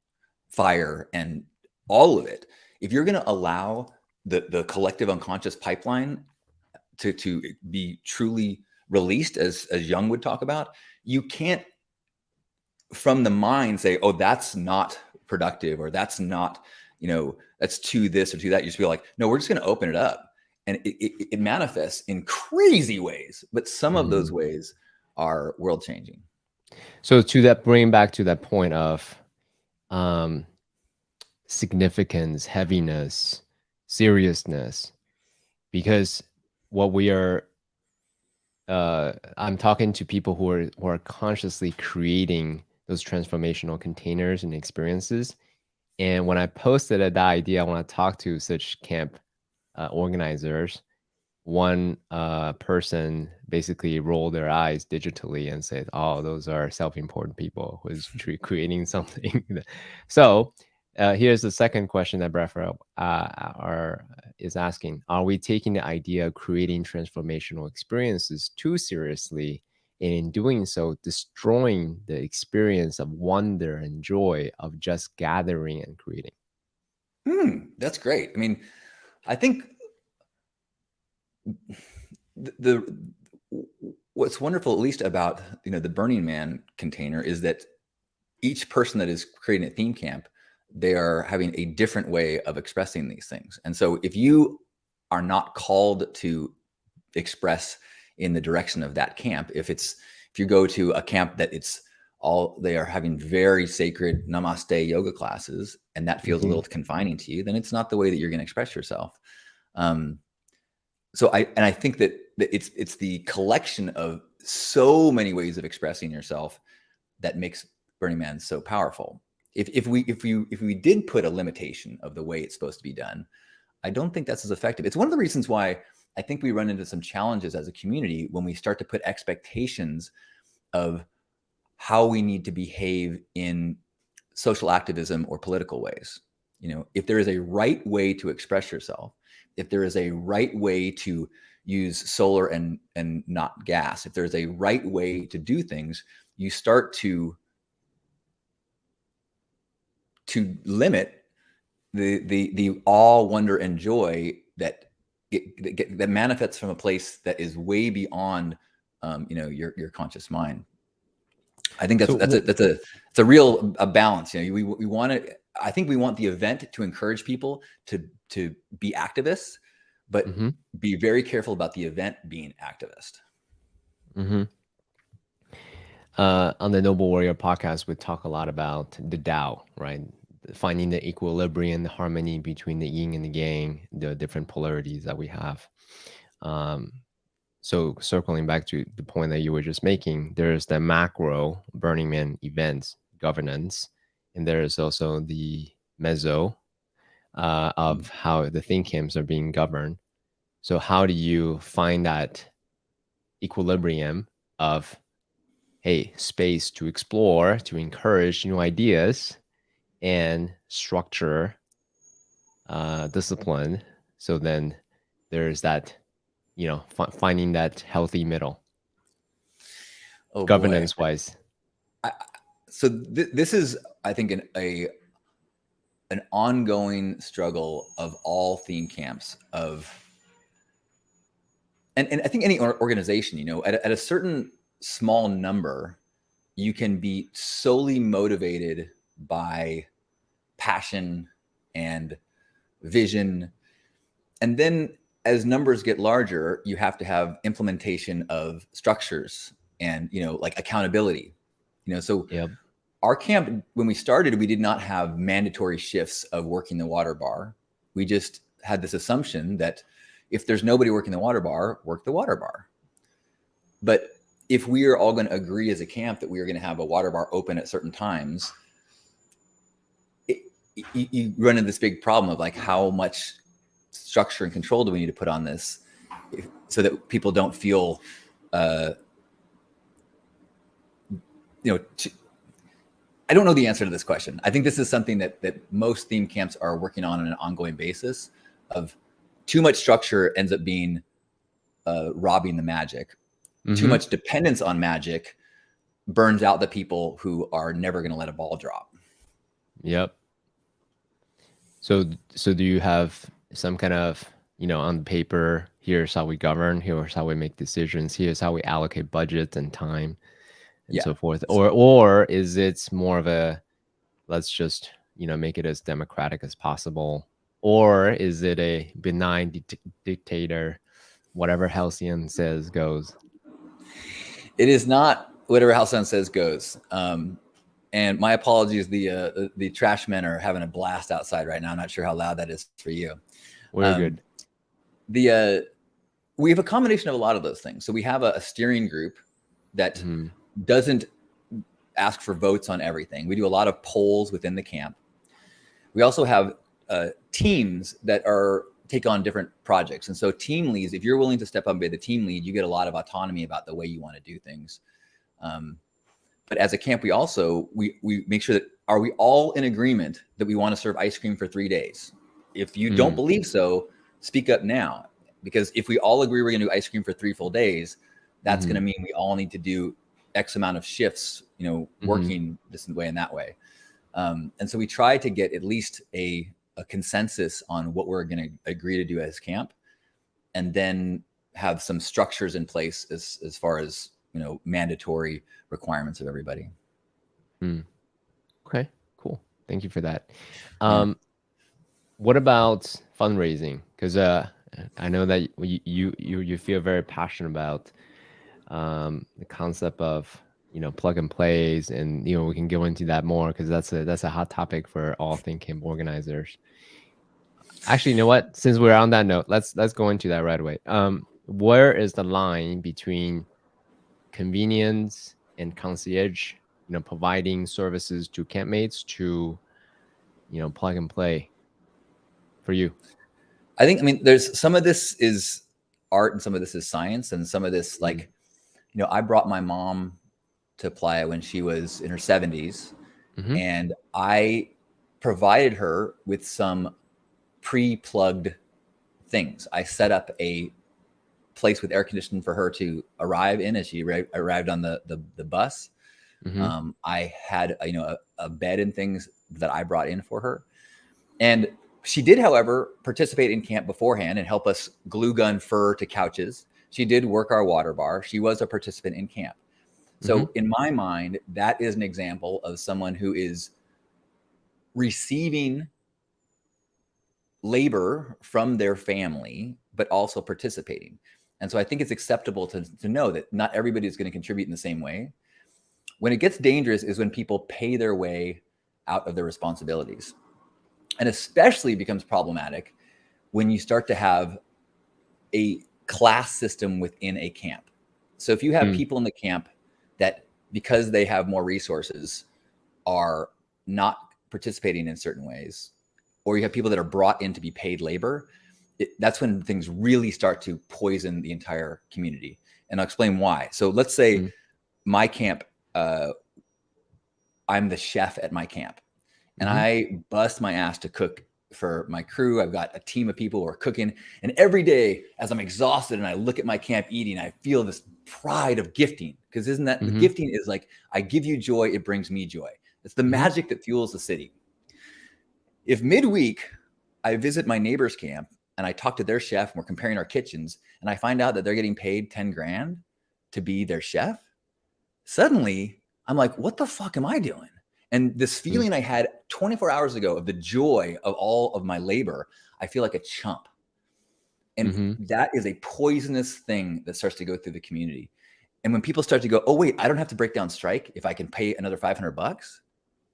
fire and all of it. If you're going to allow the collective unconscious pipeline to be truly released, as Jung would talk about, you can't from the mind say, oh, that's not productive, or that's not, you know, that's to this or to that. You just feel like, no, we're just going to open it up. And it manifests in crazy ways, but some of those Mhm. ways are world changing. So to that, bring back to that point of um, significance, heaviness, seriousness, because what we are, I'm talking to people who are consciously creating those transformational containers and experiences. And when I posted that idea, I want to talk to such camp organizers. One person basically rolled their eyes digitally and said, "Oh, those are self-important people who's creating something." So Here's the second question that Bradford is asking. Are we taking the idea of creating transformational experiences too seriously, and in doing so, destroying the experience of wonder and joy of just gathering and creating? That's great. I mean, I think the what's wonderful, at least about the Burning Man container, is that each person that is creating a theme camp, they are having a different way of expressing these things. And so if you are not called to express in the direction of that camp, if you go to a camp that they are having very sacred namaste yoga classes, and that feels a little confining to you, then it's not the way that you're going to express yourself. So I think that it's the collection of so many ways of expressing yourself that makes Burning Man so powerful. If we did put a limitation of the way it's supposed to be done, I don't think that's as effective. It's one of the reasons why I think we run into some challenges as a community when we start to put expectations of how we need to behave in social activism or political ways. If there is a right way to express yourself, if there is a right way to use solar and not gas, if there's a right way to do things, you start to limit the awe, wonder, and joy that manifests from a place that is way beyond your conscious mind. I think that's a real balance. We want to. I think we want the event to encourage people to be activists, but be very careful about the event being activist. On the Noble Warrior podcast, we talk a lot about the Tao, right? Finding the equilibrium, the harmony between the yin and the yang, the different polarities that we have. So circling back to the point that you were just making, there's the macro Burning Man events governance, and there is also the meso of how the think camps are being governed. So how do you find that equilibrium of, hey, space to explore, to encourage new ideas, and structure, discipline? So then there's that, finding that healthy middle. Oh, governance wise. So this is, I think, an ongoing struggle of all theme camps and I think any organization, at a certain small number, you can be solely motivated by passion and vision. And then as numbers get larger, you have to have implementation of structures and, like accountability, so Yep. Our camp, when we started, we did not have mandatory shifts of working the water bar. We just had this assumption that if there's nobody working the water bar, work the water bar. But if we are all going to agree as a camp that we are going to have a water bar open at certain times, you run into this big problem of like, how much structure and control do we need to put on this so that people don't feel, I don't know the answer to this question. I think this is something that most theme camps are working on an ongoing basis. Of too much structure ends up being robbing the magic. Too much dependence on magic burns out the people who are never going to let a ball drop. Yep. So do you have some kind of, on paper, here's how we govern, here's how we make decisions, here's how we allocate budget and time and so forth? Or is it more of a, let's just, make it as democratic as possible? Or is it a benign dictator, whatever Halcyon says goes? It is not whatever Halcyon says goes. And my apologies, the trash men are having a blast outside right now. I'm not sure how loud that is for you. We're good. We have a combination of a lot of those things. So we have a steering group that doesn't ask for votes on everything. We do a lot of polls within the camp. We also have teams that take on different projects. And so team leads, if you're willing to step up and be the team lead, you get a lot of autonomy about the way you want to do things. But as a camp, we make sure that are we all in agreement that we want to serve ice cream for 3 days? If you don't Mm, believe so, speak up now. Because if we all agree we're going to do ice cream for 3 full days, that's going to mhm, mean we all need to do X amount of shifts, mhm, working this way and that way. And so we try to get at least a consensus on what we're going to agree to do as camp, and then have some structures in place as far as mandatory requirements of everybody. mm. Okay, cool. Thank you for that. Yeah. What about fundraising? Because I know that you feel very passionate about the concept of plug and plays, and we can go into that more because that's a hot topic for all Think Camp organizers. Actually, you know what? Since we're on that note, let's go into that right away. Where is the line between convenience and concierge? Providing services to campmates to plug and play for you. I mean, there's some of this is art and some of this is science, and some of this, Mm-hmm. like, I brought my mom to Playa when she was in her 70s, Mm-hmm. and I provided her with some pre-plugged things. I set up a place with air conditioning for her to arrive in as she arrived on the bus. Mm-hmm. I had a bed and things that I brought in for her, and she did, however, participate in camp beforehand and help us glue gun fur to couches. She did work our water bar. She was a participant in camp. Mm-hmm. So in my mind, that is an example of someone who is receiving labor from their family, but also participating. And so I think it's acceptable to know that not everybody is going to contribute in the same way. When it gets dangerous is when people pay their way out of their responsibilities. And especially becomes problematic when you start to have a class system within a camp. So if you have Mm-hmm. people in the camp that, because they have more resources, are not participating in certain ways, or you have people that are brought in to be paid labor, that's when things really start to poison the entire community. And I'll explain why. So let's say my camp, I'm the chef at my camp, and Mm-hmm. I bust my ass to cook for my crew. I've got a team of people who are cooking, and every day as I'm exhausted and I look at my camp eating, I feel this pride of gifting, because isn't that the Mm-hmm. gifting is like, I give you joy, it brings me joy. It's the Mm-hmm. magic that fuels the city. If midweek I visit my neighbor's camp and I talk to their chef and we're comparing our kitchens, and I find out that they're getting paid 10 grand to be their chef, suddenly I'm like, what the fuck am I doing? And this feeling I had 24 hours ago of the joy of all of my labor, I feel like a chump. And Mm-hmm. that is a poisonous thing that starts to go through the community. And when people start to go, oh, wait, I don't have to break down strike if I can pay another $500,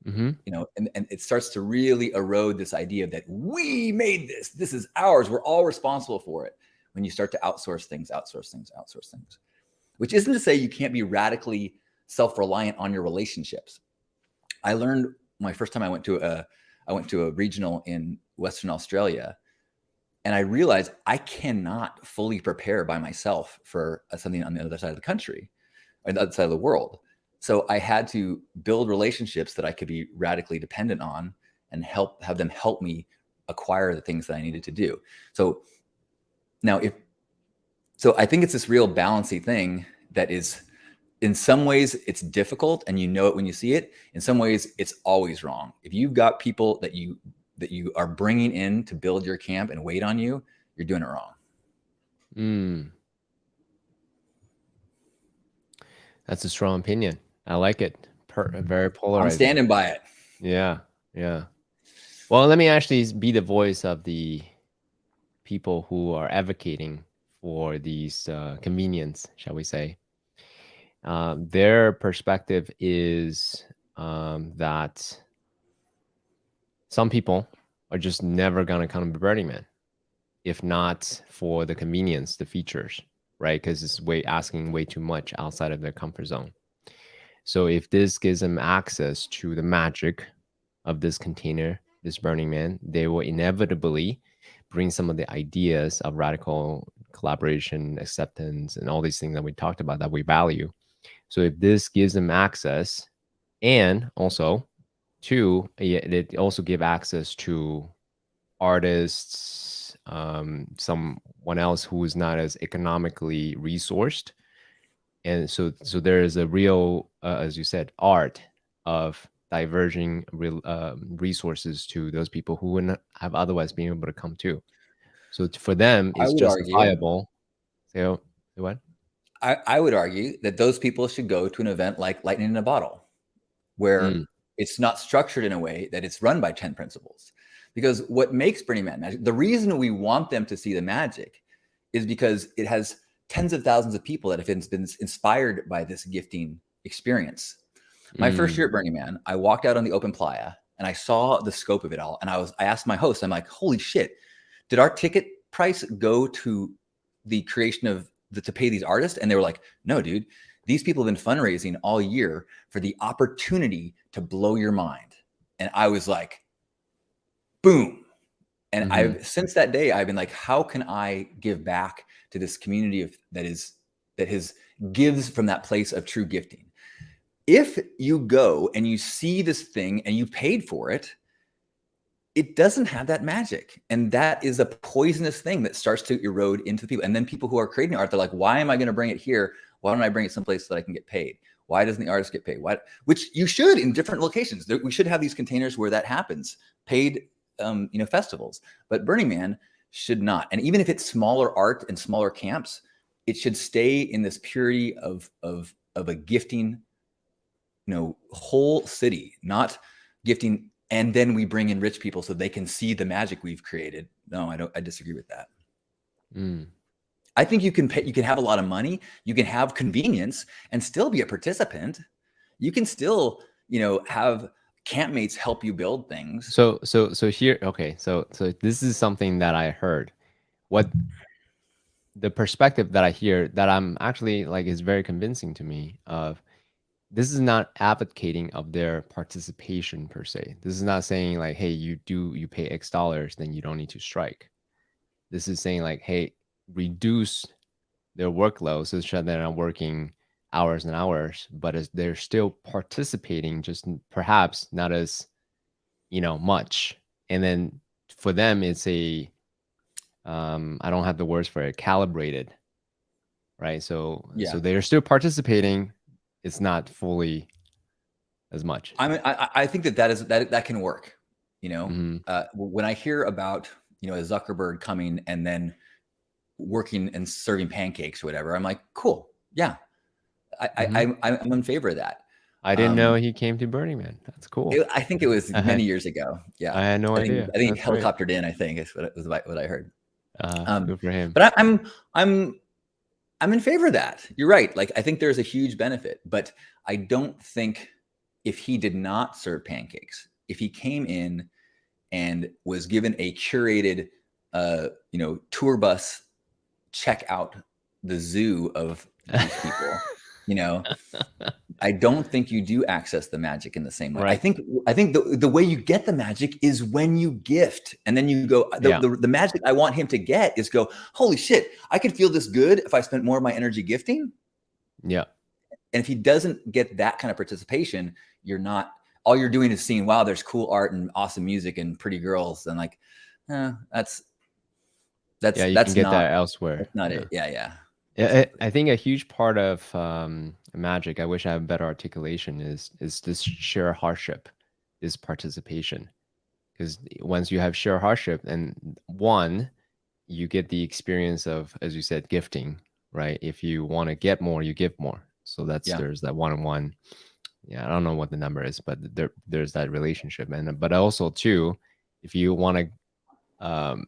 Mm-hmm. and it starts to really erode this idea that we made this is ours, we're all responsible for it. When you start to outsource things, which isn't to say you can't be radically self-reliant on your relationships. I learned my first time I went to a regional in Western Australia, and I realized I cannot fully prepare by myself for something on the other side of the country or the other side of the world. So I had to build relationships that I could be radically dependent on and have them help me acquire the things that I needed to do. So now I think it's this real balancy thing that is, in some ways it's difficult and you know it when you see it. In some ways it's always wrong. If you've got people that you are bringing in to build your camp and wait on you, you're doing it wrong. That's a strong opinion. I like it. Very I'm polarizing. standing by it. Yeah, yeah. Well, let me actually be the voice of the people who are advocating for these convenience, shall we say. Their perspective is that some people are just never gonna come to Burning Man if not for the convenience, the features, right? Because it's asking way too much outside of their comfort zone. So if this gives them access to the magic of this container, this Burning Man, they will inevitably bring some of the ideas of radical collaboration, acceptance, and all these things that we talked about that we value. So if this gives them access, and also Two, it also give access to artists, someone else who is not as economically resourced, and so there is a real, as you said, art of diverging resources to those people who wouldn't have otherwise been able to come to. So for them, I it's would argue, justifiable. So what? I would argue that those people should go to an event like Lightning in a Bottle, where Mm, it's not structured in a way that it's run by 10 principles. Because what makes Burning Man magic, the reason we want them to see the magic is because it has tens of thousands of people that have been inspired by this gifting experience. My first year mm, at Burning Man, I walked out on the open playa and I saw the scope of it all. And I asked my host, I'm like, holy shit, did our ticket price go to the creation of to pay these artists? And they were like, no, dude, these people have been fundraising all year for the opportunity to blow your mind. And I was like, boom. And mm-hmm, I've since that day, I've been like, how can I give back to this community that has gives from that place of true gifting? If you go and you see this thing and you paid for it, it doesn't have that magic. And that is a poisonous thing that starts to erode into people. And then people who are creating art, they're like, why am I going to bring it here? Why don't I bring it someplace that I can get paid? Why doesn't the artist get paid? Which you should in different locations. We should have these containers where that happens, paid festivals. But Burning Man should not. And even if it's smaller art and smaller camps, it should stay in this purity of a gifting, whole city, not gifting and then we bring in rich people so they can see the magic we've created. No, I disagree with that. mm. I think you can have a lot of money, you can have convenience and still be a participant. You can still, have campmates help you build things. So here, okay. So this is something that I heard. What the perspective that I hear that I'm actually like is very convincing to me of this is not advocating of their participation per se. This is not saying like, hey, you pay X dollars, then you don't need to strike. This is saying like, hey, reduce their workload so that they're not working hours and hours, but as they're still participating, just perhaps not as much. And then for them, it's a I don't have the words for it, calibrated, right? So Yeah. they're still participating. It's not fully as much. I mean, I think that can work. Hmm. When I hear about a Zuckerberg coming and then working and serving pancakes or whatever, I'm like, cool, yeah, Hmm. I'm in favor of that. I didn't know he came to Burning Man. That's cool. I think it was many years ago. I Yeah, had no idea. I think he That's great. helicoptered in. I think is what I heard. Good for him. But I'm in favor of that. You're right. Like I think there's a huge benefit, but I don't think if he did not serve pancakes, if he came in and was given a curated, tour bus, check out the zoo of these people, you know, I don't think you do access the magic in the same way. I Right. think the way you get the magic is when you gift, and then you go. Yeah. The magic I want him to get is go. Holy shit! I could feel this good if I spent more of my energy gifting. Yeah. And if he doesn't get that kind of participation, you're not. All you're doing is seeing, wow, there's cool art and awesome music and pretty girls, and like, that's Yeah. You can that's get not that elsewhere. that's not Yeah. it. Yeah, yeah, Yeah, exactly. I think a huge part of magic, I wish I have better articulation, is this sheer hardship, is participation. Because once you have sheer hardship, and one, you get the experience of, as you said, gifting, right? If you want to get more, you give more. So Yeah, there's that one-on-one. Yeah, I don't know what the number is, but there's that relationship, and but also too, if you want to um,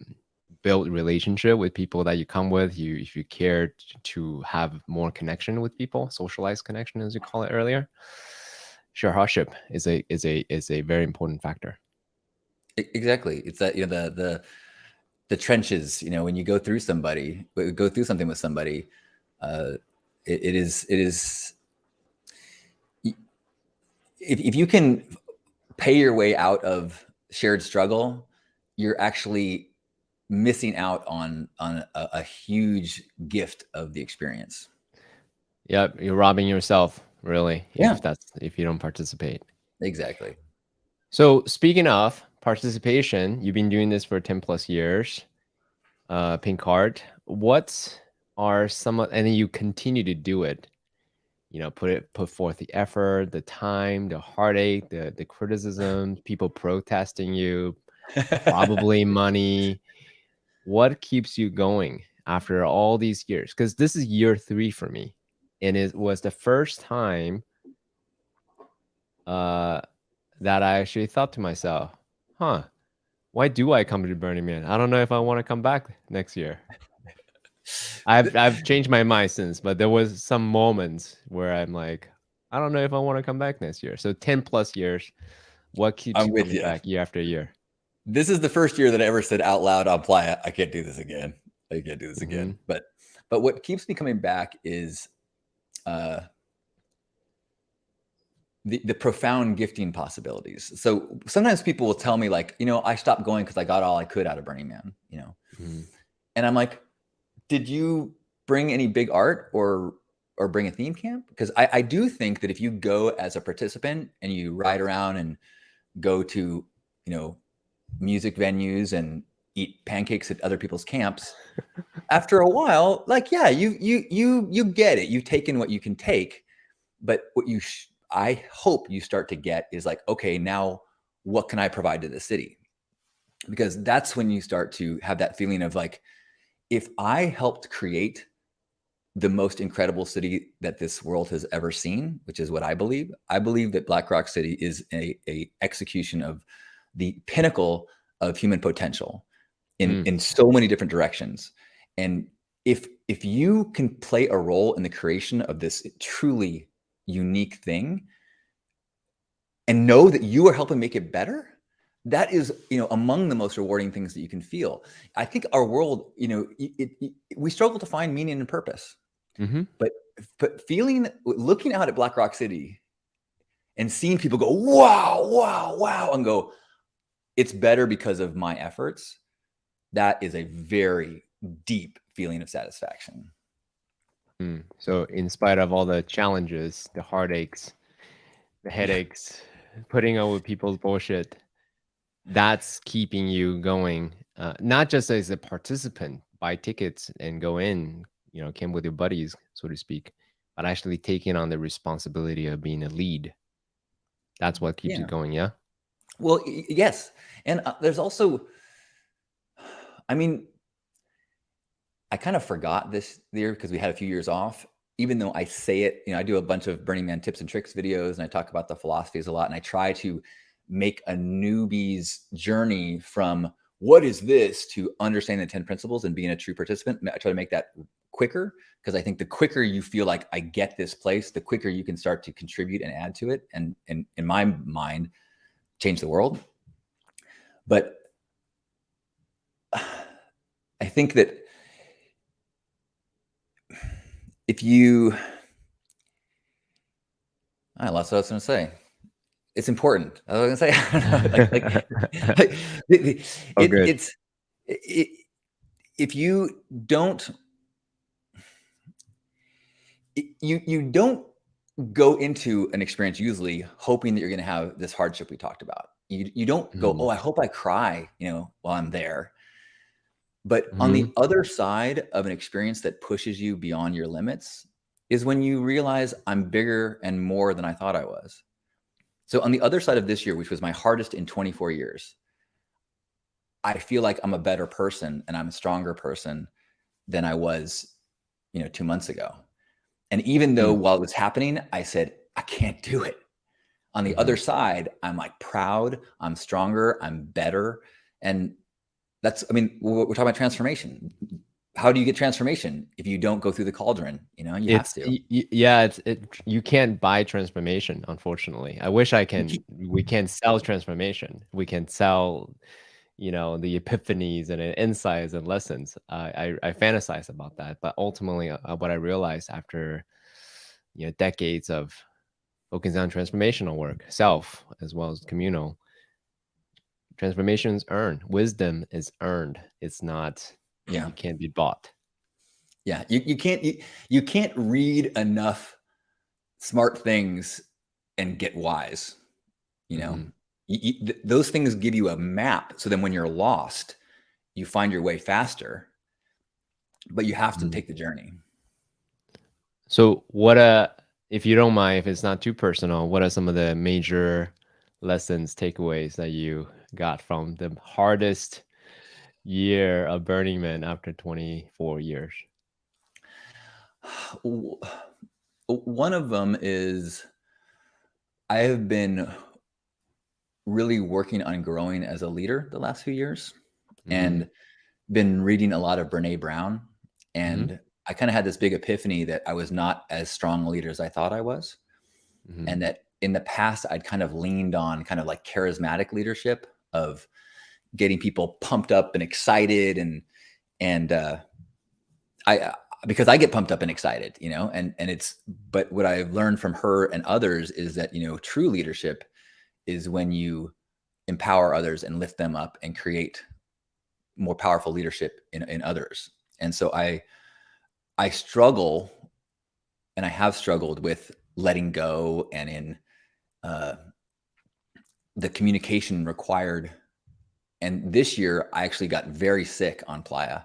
build relationship with people that you come with, if you care to have more connection with people, socialized connection as you call it earlier, sure, hardship is a very important factor. exactly. It's that the trenches. When you go through something with somebody, uh, it is if you can pay your way out of shared struggle, you're actually missing out on a huge gift of the experience. Yeah, you're robbing yourself really Yeah, if you don't participate. exactly. So speaking of participation, you've been doing this for 10 plus years. Pink card. What are some of, and then you continue to do it. Put forth the effort, the time, the heartache, the criticism, people protesting you, probably money. What keeps you going after all these years? Because this is year 3 for me, and it was the first time uh, that I actually thought to myself, "Huh, why do I come to Burning Man? I don't know if I want to come back next year." I've changed my mind since, but there was some moments where I'm like, I don't know if I want to come back next year. So 10 plus years, what keeps I'm you with coming you. back year after year? This is the first year that I ever said out loud on Playa, I can't do this again. I can't do this again. But what keeps me coming back is uh, the profound gifting possibilities. So sometimes people will tell me like, I stopped going because I got all I could out of Burning Man, and I'm like, did you bring any big art or bring a theme camp? Because I do think that if you go as a participant and you ride around and go to, music venues and eat pancakes at other people's camps, after a while, like, yeah, you get it. You've taken what you can take, but what I hope you start to get is like, okay, now what can I provide to the city? Because that's when you start to have that feeling of like, if I helped create the most incredible city that this world has ever seen, which is what I believe. I believe that Black Rock City is a execution of the pinnacle of human potential in so many different directions. And if you can play a role in the creation of this truly unique thing and know that you are helping make it better, that is, among the most rewarding things that you can feel. I think our world, we struggle to find meaning and purpose. But looking out at Black Rock City and seeing people go, wow, wow, wow, and go, it's better because of my efforts, that is a very deep feeling of satisfaction. So in spite of all the challenges, the heartaches, the headaches, putting up with people's bullshit, that's keeping you going. Not just as a participant, buy tickets and go in, camp with your buddies, so to speak, but actually taking on the responsibility of being a lead. That's what keeps you going, yeah? Well, yes. And there's also, I mean, I kind of forgot this year because we had a few years off, even though I say it, I do a bunch of Burning Man tips and tricks videos and I talk about the philosophies a lot. And I try to make a newbie's journey from what is this to understanding the 10 principles and being a true participant. I try to make that quicker because I think the quicker you feel like I get this place, the quicker you can start to contribute and add to it. And in my mind, change the world. But I think that if you, I lost what I was going to say. It's important. I was going to say, I don't know, if you don't, you don't go into an experience usually hoping that you're going to have this hardship we talked about. You don't go, oh, I hope I cry, while I'm there. But on the other side of an experience that pushes you beyond your limits is when you realize I'm bigger and more than I thought I was. So on the other side of this year, which was my hardest in 24 years, I feel like I'm a better person and I'm a stronger person than I was, 2 months ago. And even though while it was happening, I said, I can't do it. On the other side, I'm like proud, I'm stronger, I'm better. And we're talking about transformation. How do you get transformation if you don't go through the cauldron? You have to. You can't buy transformation, unfortunately. I wish we can sell transformation. We can sell, the epiphanies and insights and lessons. I fantasize about that, but ultimately what I realized after, decades of focusing on transformational work, self as well as communal, transformation is earned. Wisdom is earned. It's not, it can't be bought. Yeah. You can't read enough smart things and get wise, those things give you a map. So then when you're lost, you find your way faster, but you have to Mm. take the journey. So if you don't mind, if it's not too personal, what are some of the major lessons, takeaways that you got from the hardest year of Burning Man after 24 years? One of them is I have been really working on growing as a leader the last few years, Mm, and been reading a lot of Brene Brown. mhm, And I kind of had this big epiphany that I was not as strong a leader as I thought I was. mhm, And that in the past, I'd kind of leaned on kind of like charismatic leadership of getting people pumped up and excited. And I, because I get pumped up and excited, but what I've learned from her and others is that, true leadership is when you empower others and lift them up and create more powerful leadership in others. And so I struggle, and I have struggled with letting go and in uh, the communication required. And this year, I actually got very sick on Playa,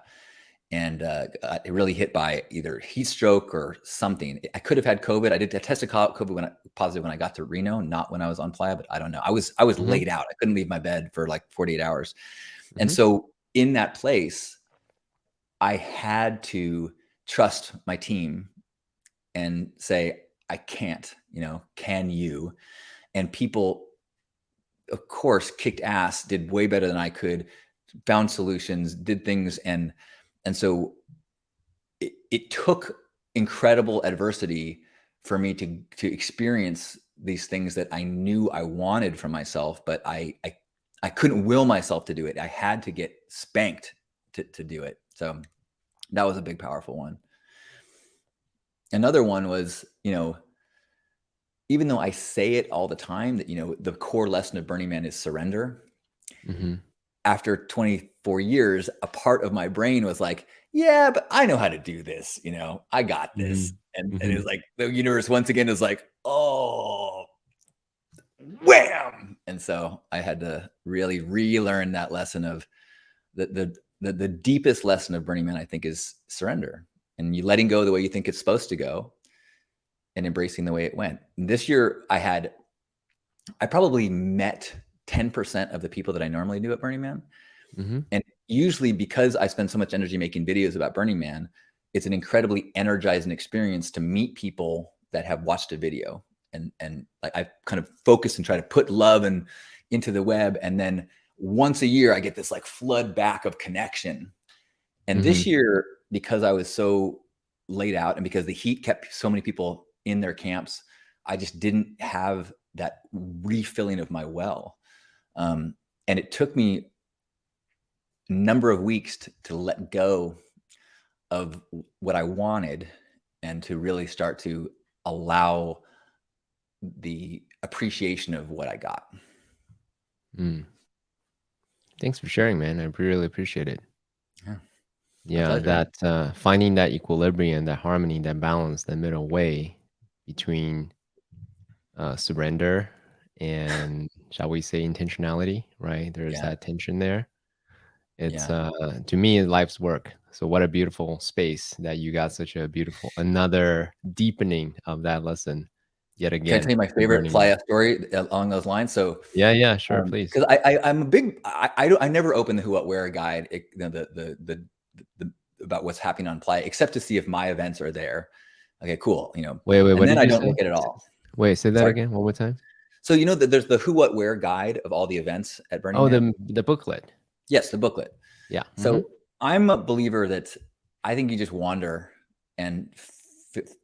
and got really hit by either heat stroke or something. I could have had COVID. I tested COVID positive when I got to Reno, not when I was on Playa. But I don't know. I was mhm, laid out. I couldn't leave my bed for like 48 hours, and mhm, so in that place, I had to trust my team and say, I can't, can you? And people, of course, kicked ass, did way better than I could, found solutions, did things. And so it took incredible adversity for me to experience these things that I knew I wanted from myself, but I couldn't will myself to do it. I had to get spanked to do it. So that was a big, powerful one. Another one was, even though I say it all the time that, the core lesson of Burning Man is surrender. mhm, After 24 years, a part of my brain was like, yeah, but I know how to do this. I got this. mhm, And it mhm, was like the universe once again is like, oh, wham. And so I had to really relearn that lesson of the deepest lesson of Burning Man, I think, is surrender, and you letting go the way you think it's supposed to go and embracing the way it went. And this year I probably met 10% of the people that I normally do at Burning Man. mhm, And usually, because I spend so much energy making videos about Burning Man, it's an incredibly energizing experience to meet people that have watched a video. And like I kind of focus and try to put love into the web. And then once a year, I get this like flood back of connection. And this mhm, year, because I was so laid out and because the heat kept so many people in their camps, I just didn't have that refilling of my well. And it took me a number of weeks to let go of what I wanted and to really start to allow the appreciation of what I got. mm. Thanks for sharing, man. I really appreciate it. Yeah, my Yeah, pleasure. that finding that equilibrium, that harmony, that balance, that middle way between surrender and, shall we say, intentionality, right? There's Yeah, that tension there. It's yeah. to me, life's work. So what a beautiful space that you got such a beautiful another deepening of that lesson yet Can I tell again you my in favorite Burning Man. playa story along those lines? So, Yeah, yeah, sure, please. because I'm a big I never open the who what where guide, the about what's happening on playa except to see if my events are there. Okay, cool. Wait, And what then did I you don't say? look at it all. Wait, say that Sorry. again one more time. So that there's the who what where guide of all the events at Burning Oh, Man. the booklet. Yes, the booklet. Yeah. So I'm a believer that I think you just wander and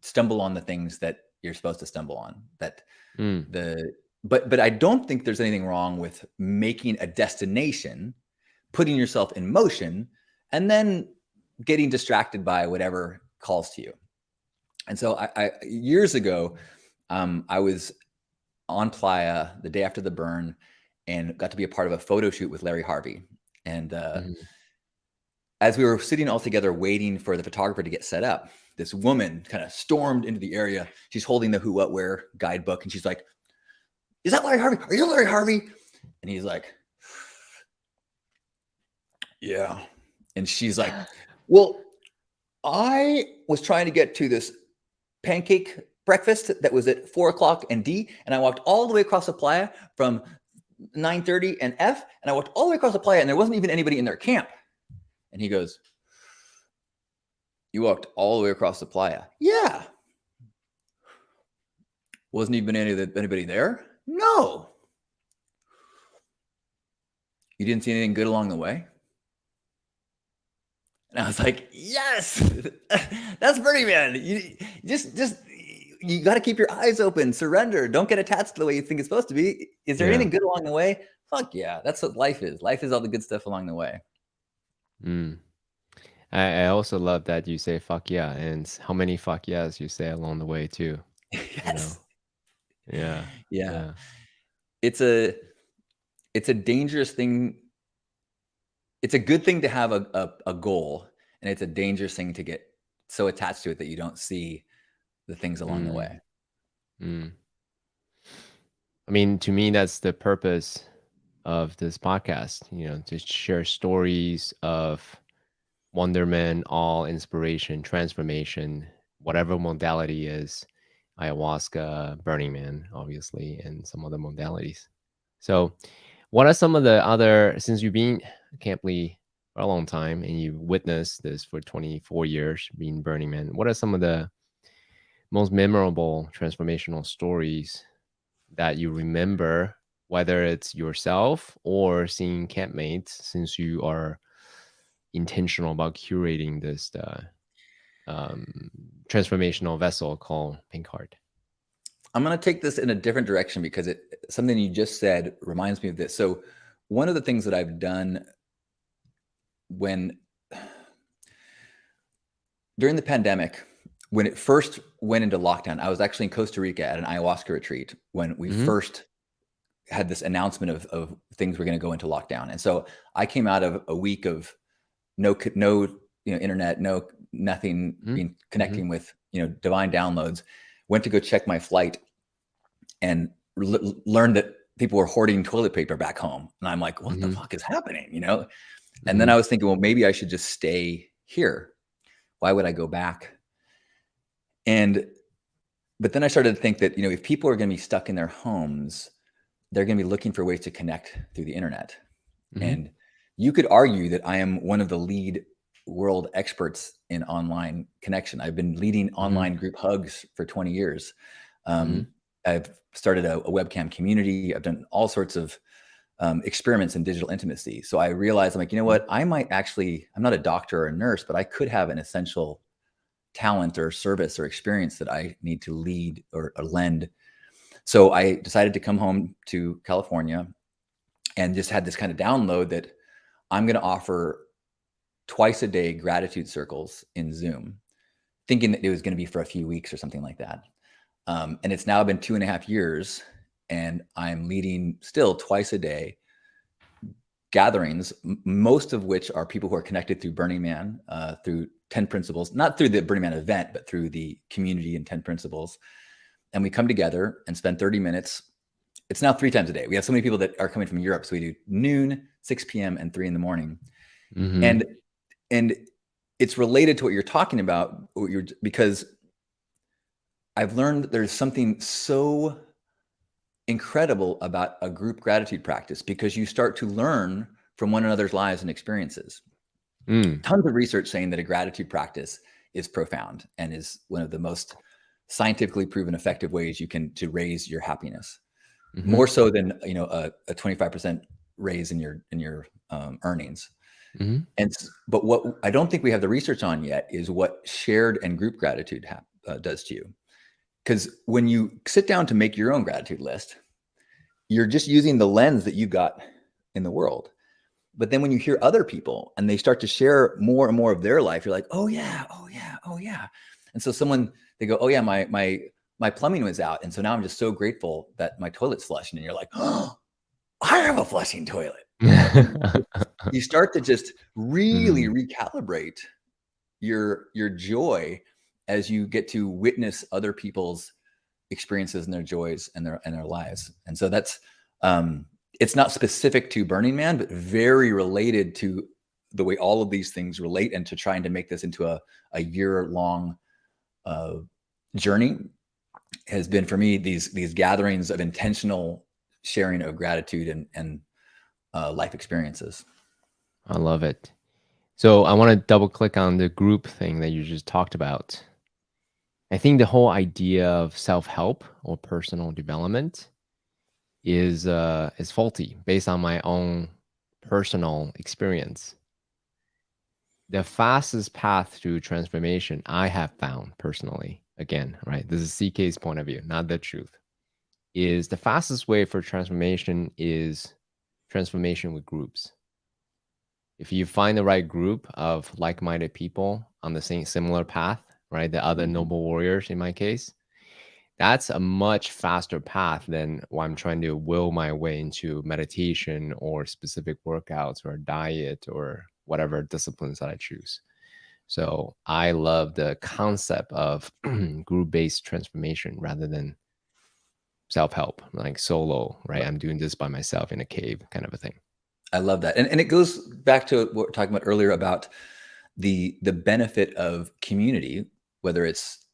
stumble on the things that you're supposed to stumble on. That Mm, the but I don't think there's anything wrong with making a destination, putting yourself in motion, and then getting distracted by whatever calls to you. And so I years ago, I was on Playa the day after the burn and got to be a part of a photo shoot with Larry Harvey. And mhm, as we were sitting all together waiting for the photographer to get set up, this woman kind of stormed into the area. She's holding the who, what, where guidebook, and she's like, "Is that Larry Harvey? Are you Larry Harvey?" And he's like, yeah. And she's like, well, I was trying to get to this pancake breakfast that was at 4 o'clock and D, and I walked all the way across the playa from 9:30 and F, and I walked all the way across the playa, and there wasn't even anybody in their camp. And he goes, you walked all the way across the playa? Yeah. Wasn't even anybody there? No. You didn't see anything good along the way? And I was like, yes, that's Burning Man. You got to keep your eyes open, surrender. Don't get attached to the way you think it's supposed to be. Is there anything good along the way? Fuck yeah. That's what life is. Life is all the good stuff along the way. I also love that you say fuck yeah, and how many fuck yes you say along the way too. Yes. You know? Yeah. It's a dangerous thing. It's a good thing to have a goal, and it's a dangerous thing to get so attached to it that you don't see the things along the way. I mean, to me, that's the purpose of this podcast, to share stories of wonderment, awe, inspiration, transformation, whatever modality is, ayahuasca, Burning Man, obviously, and some other modalities. So, what are some of the other, since you've been at Camp Lee for a long time and you've witnessed this for 24 years being Burning Man, what are some of the most memorable transformational stories that you remember, whether it's yourself or seeing campmates, since you are intentional about curating this transformational vessel called Pink Heart? I'm going to take this in a different direction because something you just said reminds me of this. So one of the things that I've done during the pandemic, when it first went into lockdown, I was actually in Costa Rica at an ayahuasca retreat when we first had this announcement of things were going to go into lockdown. And so I came out of a week of no internet, nothing, connecting with divine downloads. Went to go check my flight and learned that people were hoarding toilet paper back home. And I'm like, what the fuck is happening? And then I was thinking, well, maybe I should just stay here. Why would I go back? But then I started to think that, if people are going to be stuck in their homes, they're going to be looking for ways to connect through the internet. And you could argue that I am one of the lead world experts in online connection. I've been leading online group hugs for 20 years. I've started a webcam community. I've done all sorts of experiments in digital intimacy. So I realized, I'm like, you know what? I'm not a doctor or a nurse, but I could have an essential talent or service or experience that I need to lead or lend. So I decided to come home to California and just had this kind of download that I'm going to offer twice a day gratitude circles in Zoom, thinking that it was going to be for a few weeks or something like that. And it's now been 2.5 years, and I'm leading still twice a day gatherings, most of which are people who are connected through Burning Man, through 10 Principles, not through the Burning Man event, but through the community and 10 Principles. And we come together and spend 30 minutes. It's now 3 times a day. We have so many people that are coming from Europe. So we do noon, 6 p.m., and 3 a.m. And it's related to what you're talking about, because I've learned that there's something so incredible about a group gratitude practice, because you start to learn from one another's lives and experiences. Tons of research saying that a gratitude practice is profound and is one of the most scientifically proven effective ways you can to raise your happiness, more so than a 25% raise in your earnings. But what I don't think we have the research on yet is what shared and group gratitude does to you. Because when you sit down to make your own gratitude list, you're just using the lens that you got in the world. But then when you hear other people and they start to share more and more of their life, you're like, oh yeah, oh yeah, oh yeah. And so they go, oh yeah, my plumbing was out. And so now I'm just so grateful that my toilet's flushing. And you're like, oh, I have a flushing toilet. You start to just really recalibrate your joy as you get to witness other people's experiences and their joys and their lives. And so that's it's not specific to Burning Man, but very related to the way all of these things relate, and to trying to make this into a year-long journey has been for me these gatherings of intentional sharing of gratitude and life experiences. I love it. So I want to double click on the group thing that you just talked about. I think the whole idea of self-help or personal development is faulty based on my own personal experience. The fastest path to transformation I have found personally, again, right? This is CK's point of view, not the truth. Is the fastest way for transformation is transformation with groups. If you find the right group of like-minded people on the same similar path, right? The other noble warriors in my case, that's a much faster path than what I'm trying to will my way into meditation or specific workouts or diet or whatever disciplines that I choose. So I love the concept of group-based transformation rather than self-help, like solo, right? I'm doing this by myself in a cave kind of a thing. I love that. And it goes back to what we were talking about earlier about the benefit of community, whether it's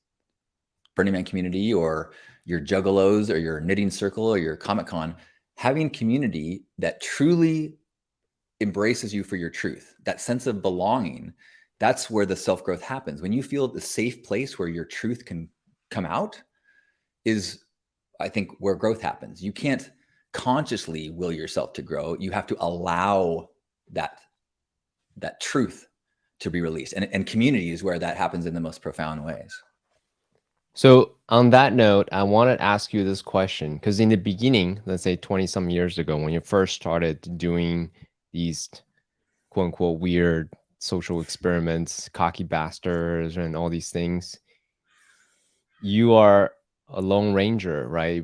Burning Man community or your juggalos or your knitting circle or your Comic Con, having community that truly embraces you for your truth, that sense of belonging, that's where the self-growth happens. When you feel the safe place where your truth can come out is, I think, where growth happens. You can't consciously will yourself to grow. You have to allow that truth to be released. And community is where that happens in the most profound ways. So on that note, I want to ask you this question because in the beginning, let's say 20 some years ago, when you first started doing these quote unquote weird social experiments, cocky bastards, and all these things, you are a lone ranger, right?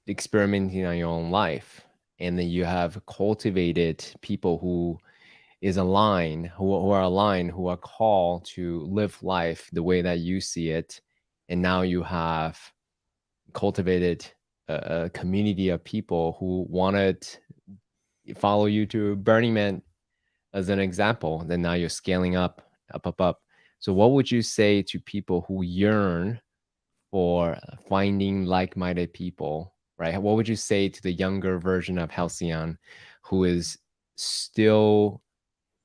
Experimenting on your own life. And then you have cultivated people who is aligned, who are aligned, who are called to live life the way that you see it. And now you have cultivated a community of people who wanted to follow you to Burning Man as an example. Then now you're scaling up, up, up, up. So what would you say to people who yearn for finding like-minded people, right? What would you say to the younger version of Halcyon who is still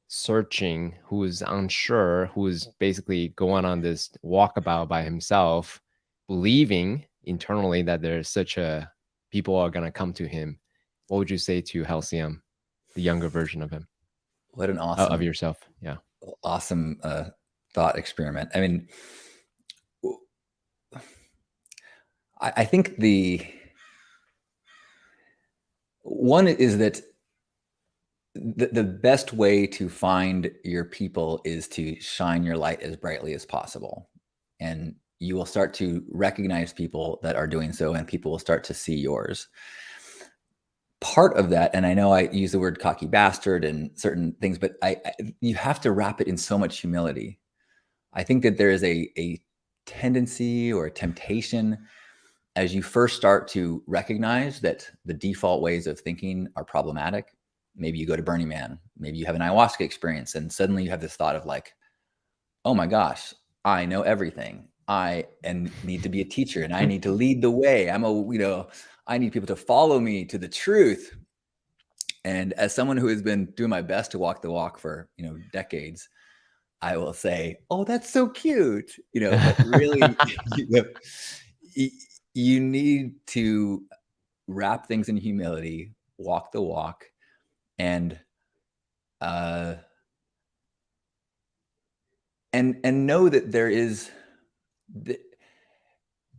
searching, who is unsure, who is basically going on this walkabout by himself, believing internally that there's such a people are gonna come to him? What would you say to Halcyon, the younger version of him, What an of awesome, yourself? Yeah. awesome thought experiment. I mean, I think the one is that the best way to find your people is to shine your light as brightly as possible. And you will start to recognize people that are doing so, and people will start to see yours. Part of that, and I know I use the word cocky bastard and certain things, but you have to wrap it in so much humility. I think that there is a tendency or a temptation as you first start to recognize that the default ways of thinking are problematic. Maybe you go to Burning Man, maybe you have an ayahuasca experience, and suddenly you have this thought of like, oh my gosh, I know everything. I need to be a teacher, and I need to lead the way. I need people to follow me to the truth. And as someone who has been doing my best to walk the walk for, decades, I will say, oh, that's so cute, but really, you need to wrap things in humility, walk the walk, and know that there is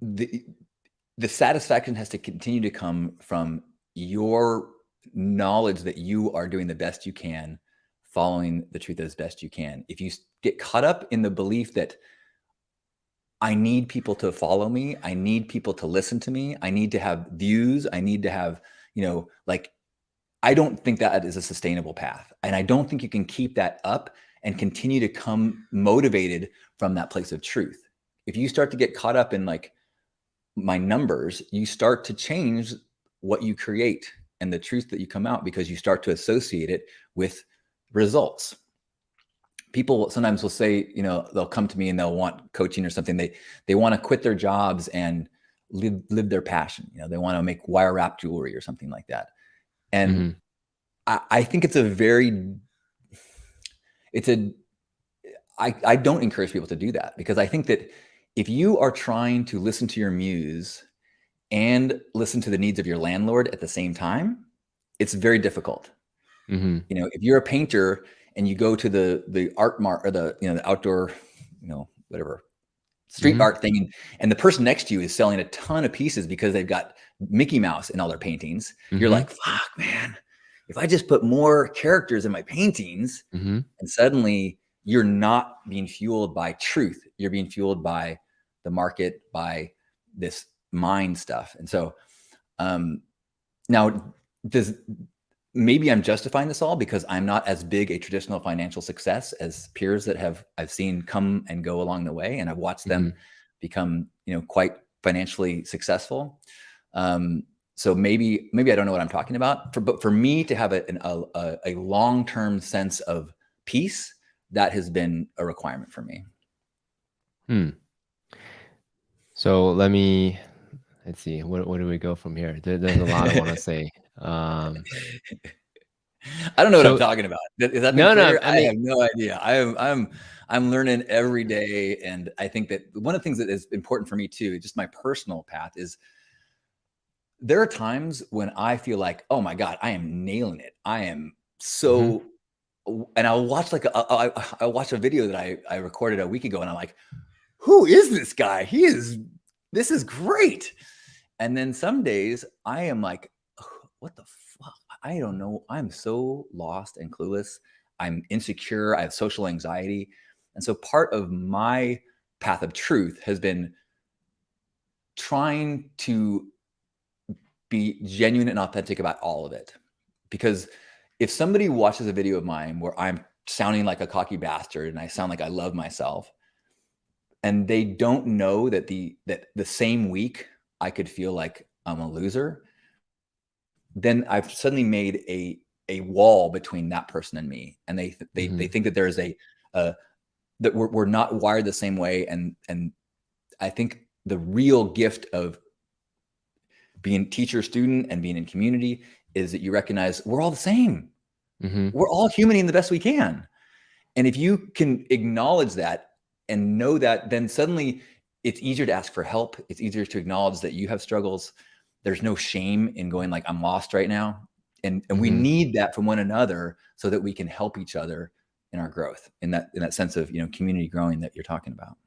the satisfaction has to continue to come from your knowledge that you are doing the best you can, following the truth as best you can. If you get caught up in the belief that I need people to follow me, I need people to listen to me, I need to have views, I need to have, I don't think that is a sustainable path. And I don't think you can keep that up and continue to come motivated from that place of truth. If you start to get caught up in like my numbers, you start to change what you create. and the truth that you come out, because you start to associate it with results. People sometimes will say, they'll come to me and they'll want coaching or something. They want to quit their jobs and live their passion. They want to make wire wrap jewelry or something like that. And I think I don't encourage people to do that, because I think that if you are trying to listen to your muse and listen to the needs of your landlord at the same time, it's very difficult. If you're a painter and you go to the art mart or the outdoor, whatever street art thing, and the person next to you is selling a ton of pieces because they've got Mickey Mouse in all their paintings, you're like, fuck, man, if I just put more characters in my paintings, and suddenly you're not being fueled by truth. You're being fueled by the market, by this mind stuff. And so now maybe I'm justifying this all because I'm not as big a traditional financial success as peers that I've seen come and go along the way. And I've watched them become, quite financially successful. So maybe I don't know what I'm talking about, but for me to have a long-term sense of peace, that has been a requirement for me. So let's see, where do we go from here? There's a lot I want to say. I don't know what I'm talking about. Is that been clear? I have no idea. I'm learning every day. And I think that one of the things that is important for me too, just my personal path, is there are times when I feel like, oh my God, I am nailing it. I am so, and I'll watch I watched a video that I recorded a week ago, and I'm like, who is this guy? This is great. And then some days I am like, what the fuck? I don't know. I'm so lost and clueless. I'm insecure. I have social anxiety. And so part of my path of truth has been trying to be genuine and authentic about all of it. Because if somebody watches a video of mine where I'm sounding like a cocky bastard and I sound like I love myself, and they don't know that the same week I could feel like I'm a loser, then I've suddenly made a wall between that person and me. And they think that there's that we're not wired the same way. And I think the real gift of being teacher student and being in community is that you recognize we're all the same. We're all human in the best we can. And if you can acknowledge that and know that, then suddenly it's easier to ask for help. It's easier to acknowledge that you have struggles. There's no shame in going like, I'm lost right now. And we need that from one another so that we can help each other in our growth, in that sense of, community growing that you're talking about.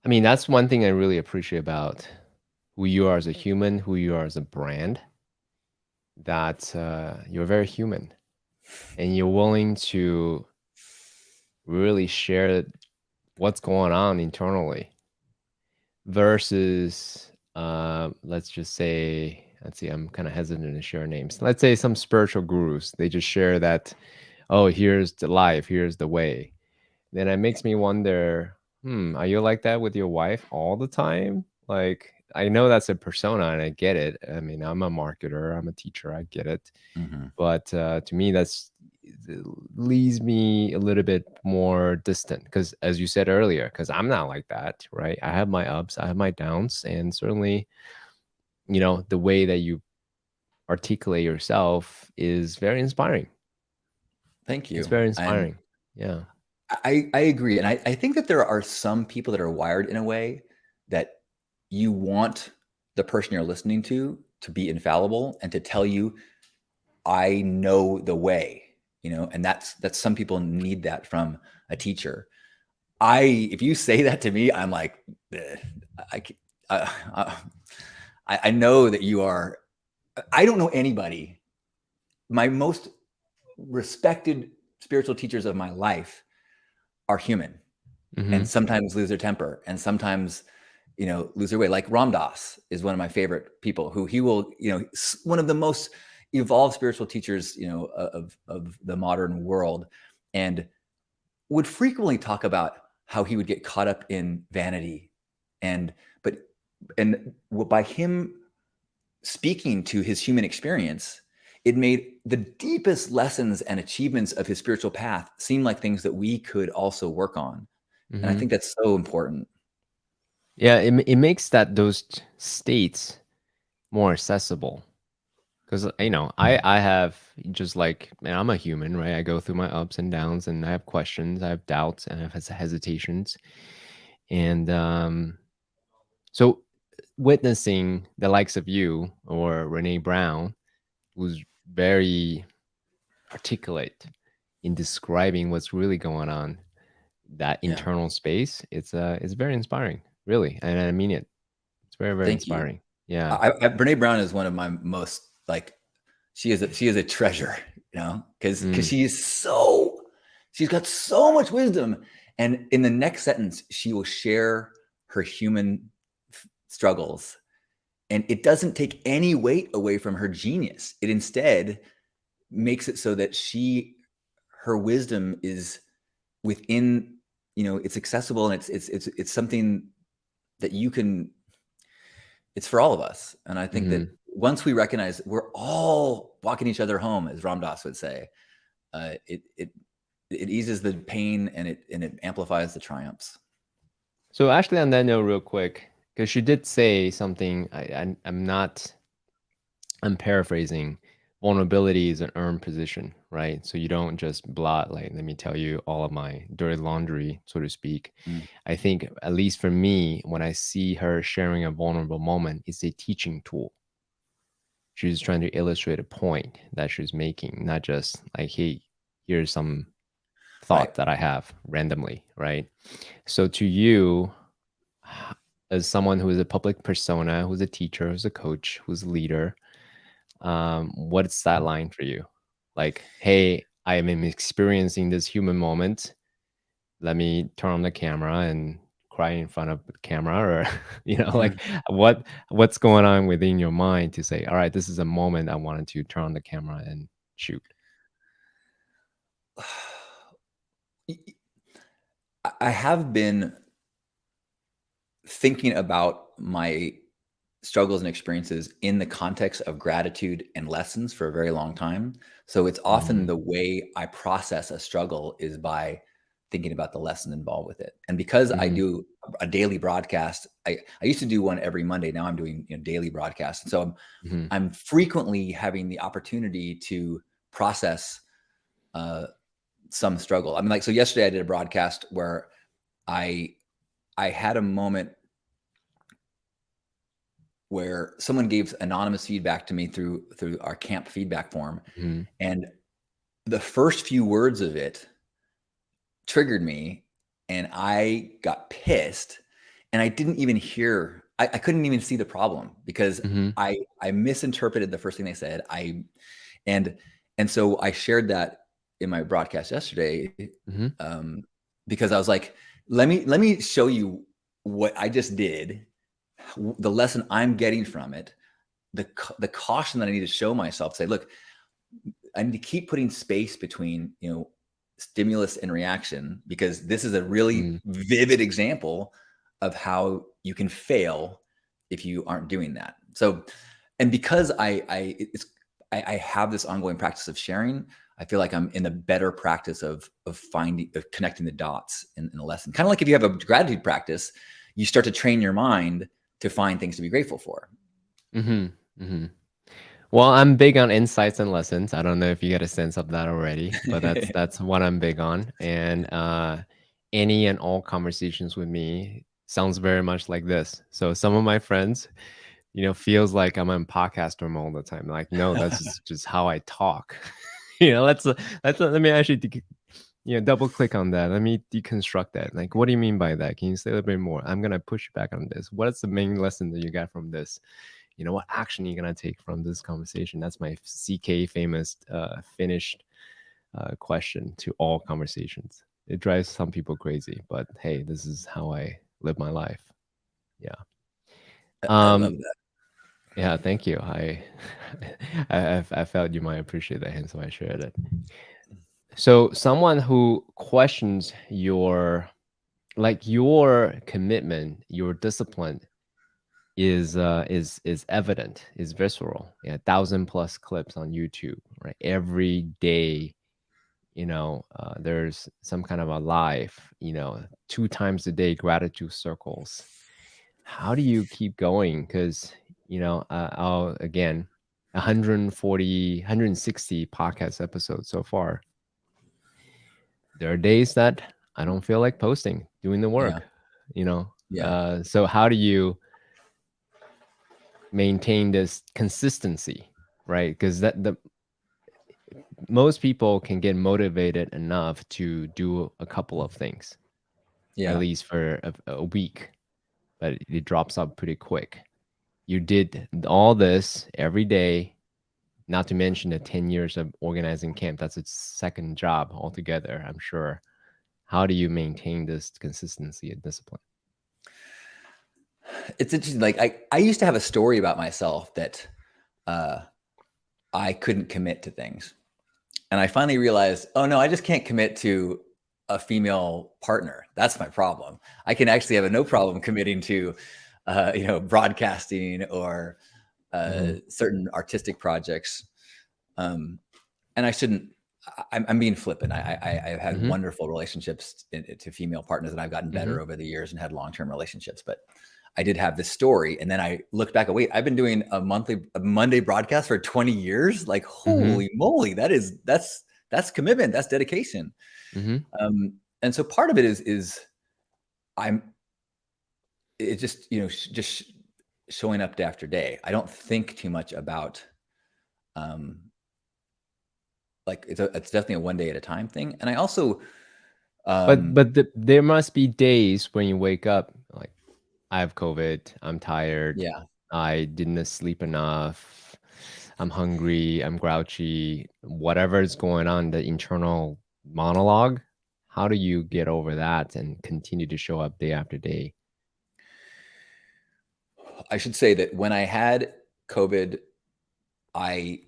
I mean, that's one thing I really appreciate about who you are as a human, who you are as a brand, that you're very human and you're willing to really share what's going on internally versus let's just say, I'm kind of hesitant to share names. Let's say some spiritual gurus, they just share that, oh, here's the life, here's the way. Then it makes me wonder, are you like that with your wife all the time? Like, I know that's a persona and I get it. I mean, I'm a marketer, I'm a teacher, I get it. But to me, it leaves me a little bit more distant because, as you said earlier, because I'm not like that, right? I have my ups, I have my downs, and certainly, the way that you articulate yourself is very inspiring. Thank you. It's very inspiring. Yeah. I agree. And I think that there are some people that are wired in a way that you want the person you're listening to be infallible and to tell you, I know the way, and that's some people need that from a teacher. If you say that to me, I'm like, I know that you are. I don't know anybody. My most respected spiritual teachers of my life are human and sometimes lose their temper and sometimes, lose their way. Like Ram Dass is one of my favorite people who he will, one of the most evolved spiritual teachers, of the modern world, and would frequently talk about how he would get caught up in vanity and by him speaking to his human experience, it made the deepest lessons and achievements of his spiritual path seem like things that we could also work on. And I Hmm. think that's so important. Yeah, it makes those states more accessible. Because I have just like, man, I'm a human, right? I go through my ups and downs, and I have questions, I have doubts, and I have hesitations, and so witnessing the likes of you or Renee Brown, who's very articulate in describing what's really going on, that Yeah. internal space, it's very inspiring, really, and I mean it. It's very, very Thank you. inspiring. Yeah. Brene Brown is one of my most like, she is a treasure, because Mm, she's got so much wisdom. And in the next sentence, she will share her human struggles. And it doesn't take any weight away from her genius. It instead makes it so that her wisdom is within, it's accessible, and it's something that you can, it's for all of us. And I think that mhm. once we recognize we're all walking each other home, as Ram Dass would say, it eases the pain, and it amplifies the triumphs. So actually, on that note, real quick, because she did say something, I'm paraphrasing. Vulnerability is an earned position, right? So you don't just blot, like, let me tell you all of my dirty laundry, so to speak. Mm. I think, at least for me, when I see her sharing a vulnerable moment, it's a teaching tool. She's trying to illustrate a point that she's making, not just like, hey, here's some Right. thought that I have randomly, right? So to you, as someone who is a public persona, who's a teacher, who's a coach, who's a leader, what's that line for you? Like, hey, I am experiencing this human moment. Let me turn on the camera and cry in front of the camera, or like, what's going on within your mind to say, all right, this is a moment I wanted to turn on the camera and shoot. I have been thinking about my struggles and experiences in the context of gratitude and lessons for a very long time. So it's often Mm, the way I process a struggle is by thinking about the lesson involved with it. And because I mhm, do a daily broadcast, I used to do one every Monday. Now I'm doing daily broadcasts. And so mhm, I'm frequently having the opportunity to process uh, some struggle. I mean, like, so yesterday I did a broadcast where I I had a moment where someone gave anonymous feedback to me through our camp feedback form, mhm, and the first few words of it triggered me, and I got pissed, and I didn't even hear. I couldn't even see the problem because mhm, I misinterpreted the first thing they said. And and so I shared that in my broadcast yesterday, mhm, um, because I was like, let me show you what I just did, the lesson I'm getting from it, the caution that I need to show myself. Say, look, I need to keep putting space between stimulus and reaction, because this is a really mm, vivid example of how you can fail if you aren't doing that. So, and because I have this ongoing practice of sharing, I feel like I'm in a better practice of connecting the dots in a lesson. Kind of like if you have a gratitude practice, you start to train your mind to find things to be grateful for. mhm, mhm. Well, I'm big on insights and lessons. I don't know if you get a sense of that already, but that's what I'm big on. And any and all conversations with me sounds very much like this. So some of my friends, feels like I'm in podcaster mode all the time. Like, no, that's just how I talk. Let me actually double click on that. Let me deconstruct that. Like, what do you mean by that? Can you say a little bit more? I'm gonna push you back on this. What is the main lesson that you got from this? What action are you gonna take from this conversation? That's my CK famous finished question to all conversations. It drives some people crazy, but hey, this is how I live my life. Yeah. I love Um, that. yeah, thank you. I felt you might appreciate that, hence why I shared it. So someone who questions your commitment, your discipline is evident, is visceral. Yeah, 1,000+ clips on YouTube, right? Every day, there's some kind of a live, 2 times a day gratitude circles. How do you keep going? Because I'll again, 140, 160 podcast episodes so far. There are days that I don't feel like posting, doing the Yeah. work, you know. Yeah. So how do you maintain this consistency, right? Because that the most people can get motivated enough to do a couple of things, at Yeah. least for a week, but it drops off pretty quick. You did all this every day, not to mention the 10 years of organizing camp. That's its second job altogether, I'm sure. How do you maintain this consistency and discipline? It's interesting. Like I used to have a story about myself that I couldn't commit to things. And I finally realized, oh no, I just can't commit to a female partner. That's my problem. I can actually have no problem committing to, broadcasting or Mhm, certain artistic projects. And I shouldn't. I'm being flippant. I've had mhm, wonderful relationships to female partners, and I've gotten better mhm, over the years and had long-term relationships. But I did have this story, and then I looked back. Wait, I've been doing a Monday broadcast for 20 years. Like, mhm, holy moly, that's commitment. That's dedication. mhm. And so part of it is I'm it just just showing up day after day. I don't think too much about um like it's definitely a one day at a time thing. And I also um There must be days when you wake up like, I have COVID, I'm tired, yeah, I didn't sleep enough, I'm hungry, I'm grouchy, whatever is going on, the internal monologue. How do you get over that and continue to show up day after day? I should say that when I had COVID, I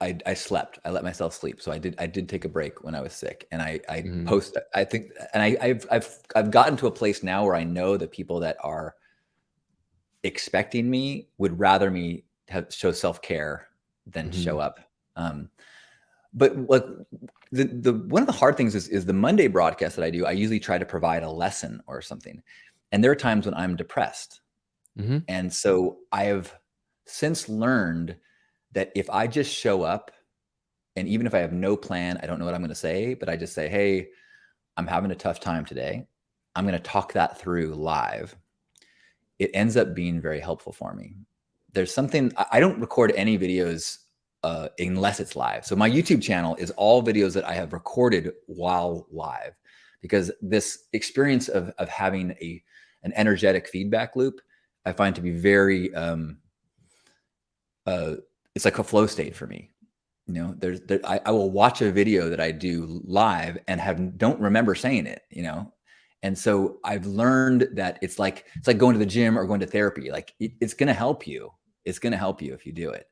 I slept. I let myself sleep. So I did take a break when I was sick, and I Mhm, post. I think, and I've gotten to a place now where I know that people that are expecting me would rather me show self care than show mhm, up. Um, but like the one of the hard things is the Monday broadcast that I do. I usually try to provide a lesson or something, and there are times when I'm depressed, mhm, and so I have since learned that if I just show up, and even if I have no plan, I don't know what I'm going to say, but I just say, hey, I'm having a tough time today. I'm going to talk that through live. It ends up being very helpful for me. There's something, I don't record any videos unless it's live. So my YouTube channel is all videos that I have recorded while live, because this experience of having an energetic feedback loop, I find to be very, it's like a flow state for me. I will watch a video that I do live and don't remember saying it, and so I've learned that it's like going to the gym or going to therapy. Like it's going to help you. It's going to help you if you do it.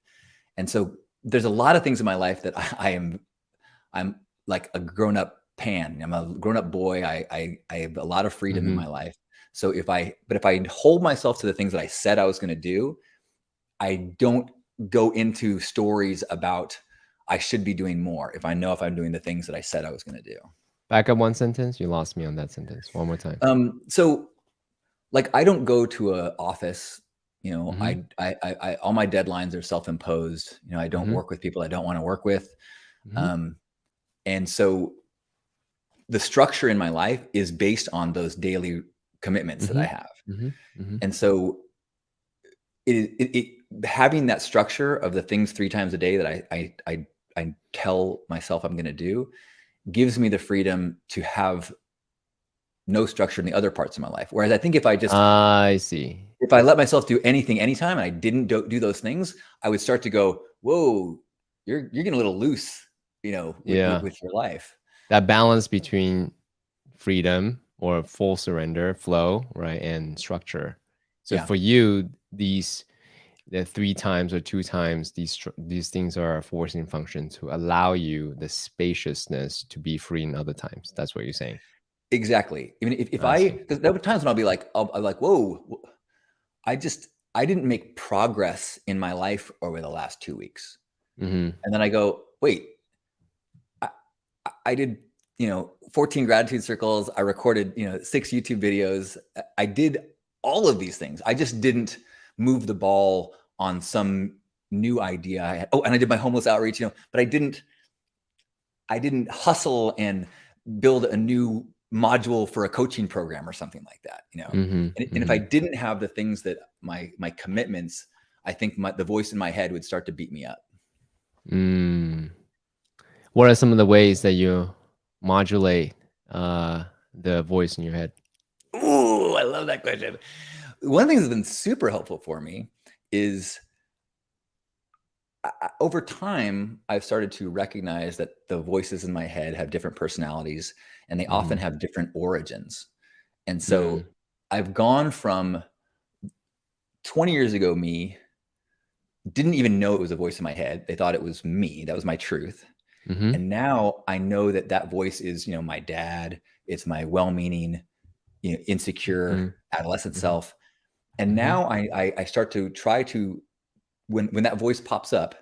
And so there's a lot of things in my life that I'm like a grown up pan. I'm a grown up boy. I have a lot of freedom in mhm. my life. So if I hold myself to the things that I said I was going to do, I don't go into stories about I should be doing more if I'm doing the things that I said I was going to do. Back up one sentence. You lost me on that sentence. One more time. So like I don't go to a office. Mhm, All my deadlines are self-imposed. I don't mhm, work with people I don't want to work with. mhm, Um, and so the structure in my life is based on those daily commitments that I mhm, have. mhm, mhm, And so having that structure of the things 3 times a day that I tell myself I'm going to do gives me the freedom to have no structure in the other parts of my life. Whereas I think I see. if I let myself do anything anytime and I didn't do those things, I would start to go, whoa, you're getting a little loose, Yeah. with your life. That balance between freedom or full surrender, flow, right, and structure. So Yeah, for you, the 3 times or 2 times, these things are a forcing function to allow you the spaciousness to be free in other times. That's what you're saying. exactly. Even if I see. because there were times when I'll be like, I'll like, whoa, I didn't make progress in my life over the last 2 weeks. Mm-hmm. And then I go, wait, I, I did, 14 gratitude circles. I recorded, 6 YouTube videos. I did all of these things. I just didn't move the ball on some new idea I had. Oh, and I did my homeless outreach, but I didn't hustle and build a new module for a coaching program or something like that, Mm-hmm. and if I didn't have the things that my commitments, I think the voice in my head would start to beat me up. Mm. What are some of the ways that you modulate the voice in your head? Ooh, I love that question. One of the things that's been super helpful for me is over time, I've started to recognize that the voices in my head have different personalities and they often Mm-hmm. have different origins. And Mm. so I've gone from 20 years ago, me didn't even know it was a voice in my head. They thought it was me. That was my truth. Mm-hmm. And now I know that that voice is, my dad. It's my well-meaning, insecure adolescent Mm-hmm. self. And Mm-hmm. now I start to try to, when that voice pops up,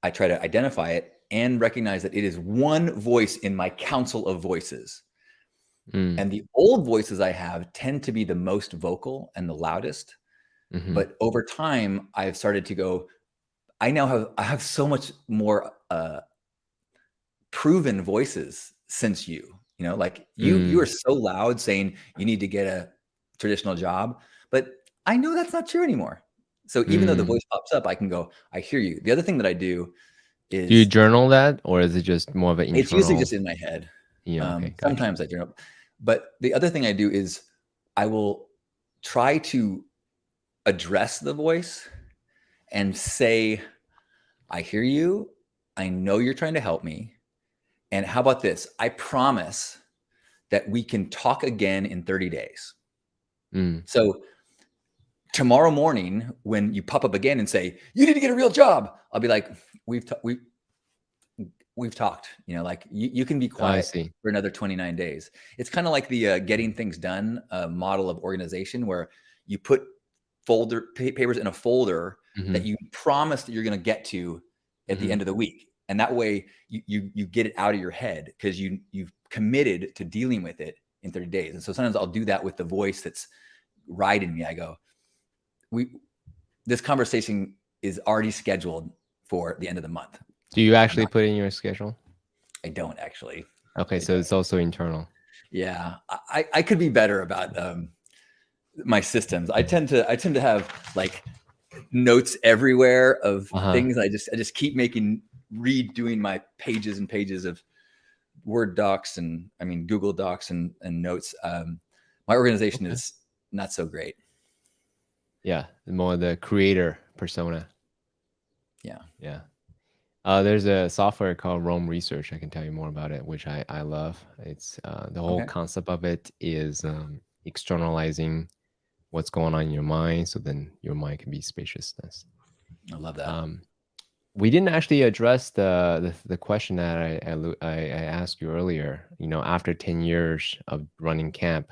I try to identify it and recognize that it is one voice in my council of voices. Mm. And the old voices I have tend to be the most vocal and the loudest. Mm-hmm. But over time, I've started to go, I have so much more proven voices since like you are Mm. so loud saying you need to get a traditional job, but I know that's not true anymore. So even though the Mm. voice pops up, I can go, I hear you. The other thing that I do Do you is journal that, or is it just more of an it's usually internal? just in my head. Yeah. Okay. Gotcha. Sometimes I journal, but the other thing I do is I will try to address the voice and say, I hear you. I know you're trying to help me. And how about this? I promise that we can talk again in 30 days. Mm. So tomorrow morning, when you pop up again and say, you need to get a real job, I'll be like, we've talked, like you can be Oh, I quiet see. for another 29 days. It's kind of like the getting things done model of organization where you put papers in a folder Mm-hmm. that you promise that you're going to get to at the Mm-hmm. end of the week. And that way you get it out of your head because you've committed to dealing with it in 30 days. And so sometimes I'll do that with the voice that's riding me. I go, this conversation is already scheduled for the end of the month. Do you actually put in your schedule? I don't actually. Okay, so it's also internal. Yeah, I could be better about my systems. I tend to have like notes everywhere of Uh-huh. things. I just keep redoing my pages and pages of Word docs and Google Docs and notes. My organization Okay. is not so great. Yeah, more the creator persona. Yeah. Yeah. There's a software called Rome Research. I can tell you more about it, which I love. It's the whole Okay. concept of it is externalizing what's going on in your mind, so then your mind can be spaciousness. I love that. Um, we didn't actually address the question that I asked you earlier. After 10 years of running camp,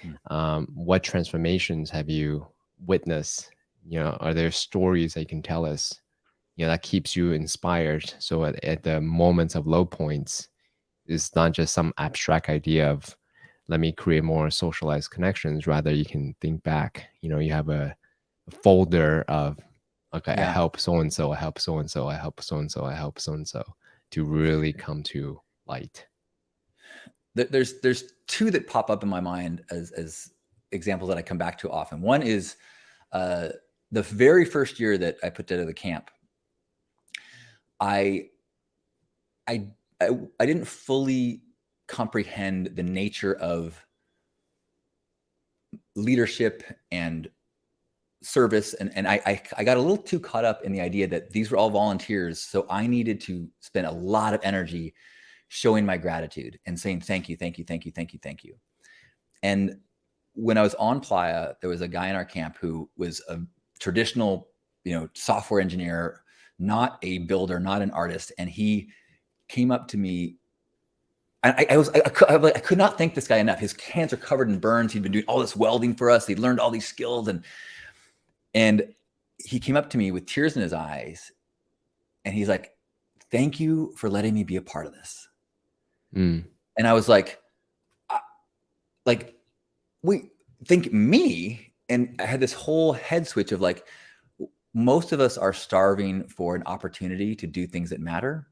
Hmm. what transformations have you witnessed? Are there stories that you can tell us? That keeps you inspired. So at the moments of low points, it's not just some abstract idea of let me create more socialized connections. Rather, you can think back. You have a folder of okay, I Yeah. help so and so, I help so and so, I help so and so, I help so and so to really come to light. There's two that pop up in my mind as examples that I come back to often. One is the very first year that I put together the camp. I I I didn't fully comprehend the nature of leadership and service, and I got a little too caught up in the idea that these were all volunteers, so I needed to spend a lot of energy showing my gratitude and saying thank you, thank you, thank you, thank you, thank you. And when I was on Playa, there was a guy in our camp who was a traditional, software engineer, not a builder, not an artist, and he came up to me. I could not thank this guy enough. His hands are covered in burns. He'd been doing all this welding for us. He'd learned all these skills, and And he came up to me with tears in his eyes, and he's like, "Thank you for letting me be a part of this." Mm. And I was like, like, wait, think me? And I had this whole head switch of like, most of us are starving for an opportunity to do things that matter.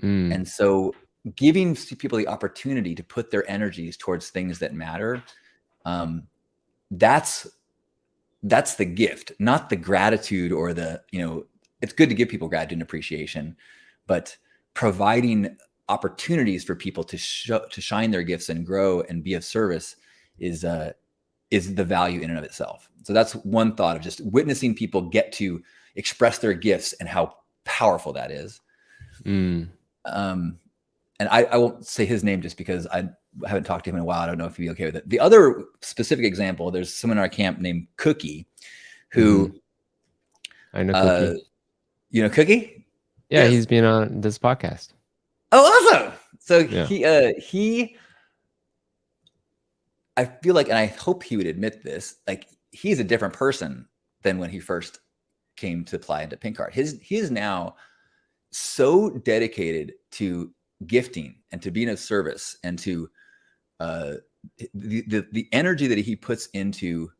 Mm. And so giving people the opportunity to put their energies towards things that matter, that's the gift, not the gratitude or the, it's good to give people gratitude and appreciation, but providing opportunities for people to shine their gifts and grow and be of service is the value in and of itself. So that's one thought of just witnessing people get to express their gifts and how powerful that is. Mm. And I won't say his name just because I haven't talked to him in a while. I don't know if he'd be okay with it. The other specific example, there's someone in our camp named Cookie, who, I know Cookie. You know Cookie? Yeah, Yes. he's been on this podcast. Oh, awesome. So Yeah. he, I feel like, and I hope he would admit this, like he's a different person than when he first came to apply into Pink Heart. He is now so dedicated to gifting and to being of service and to the energy that he puts into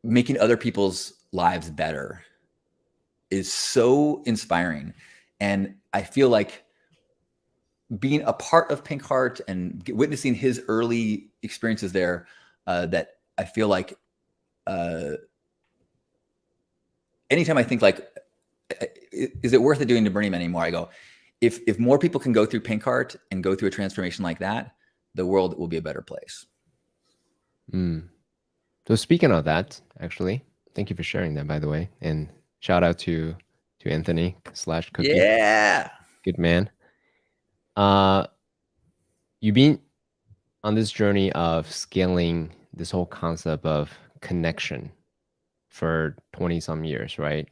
making other people's lives better is so inspiring. And I feel like being a part of Pink Heart and witnessing his early experiences there, that I feel like anytime I think like, is it worth it doing to Burning Man anymore? I go, if more people can go through Pink Heart and go through a transformation like that, the world will be a better place. Mm. So speaking of that, actually, thank you for sharing that, by the way, and shout out to Anthony / Cookie. Yeah, good man. You've been on this journey of scaling this whole concept of connection for 20 some years, right?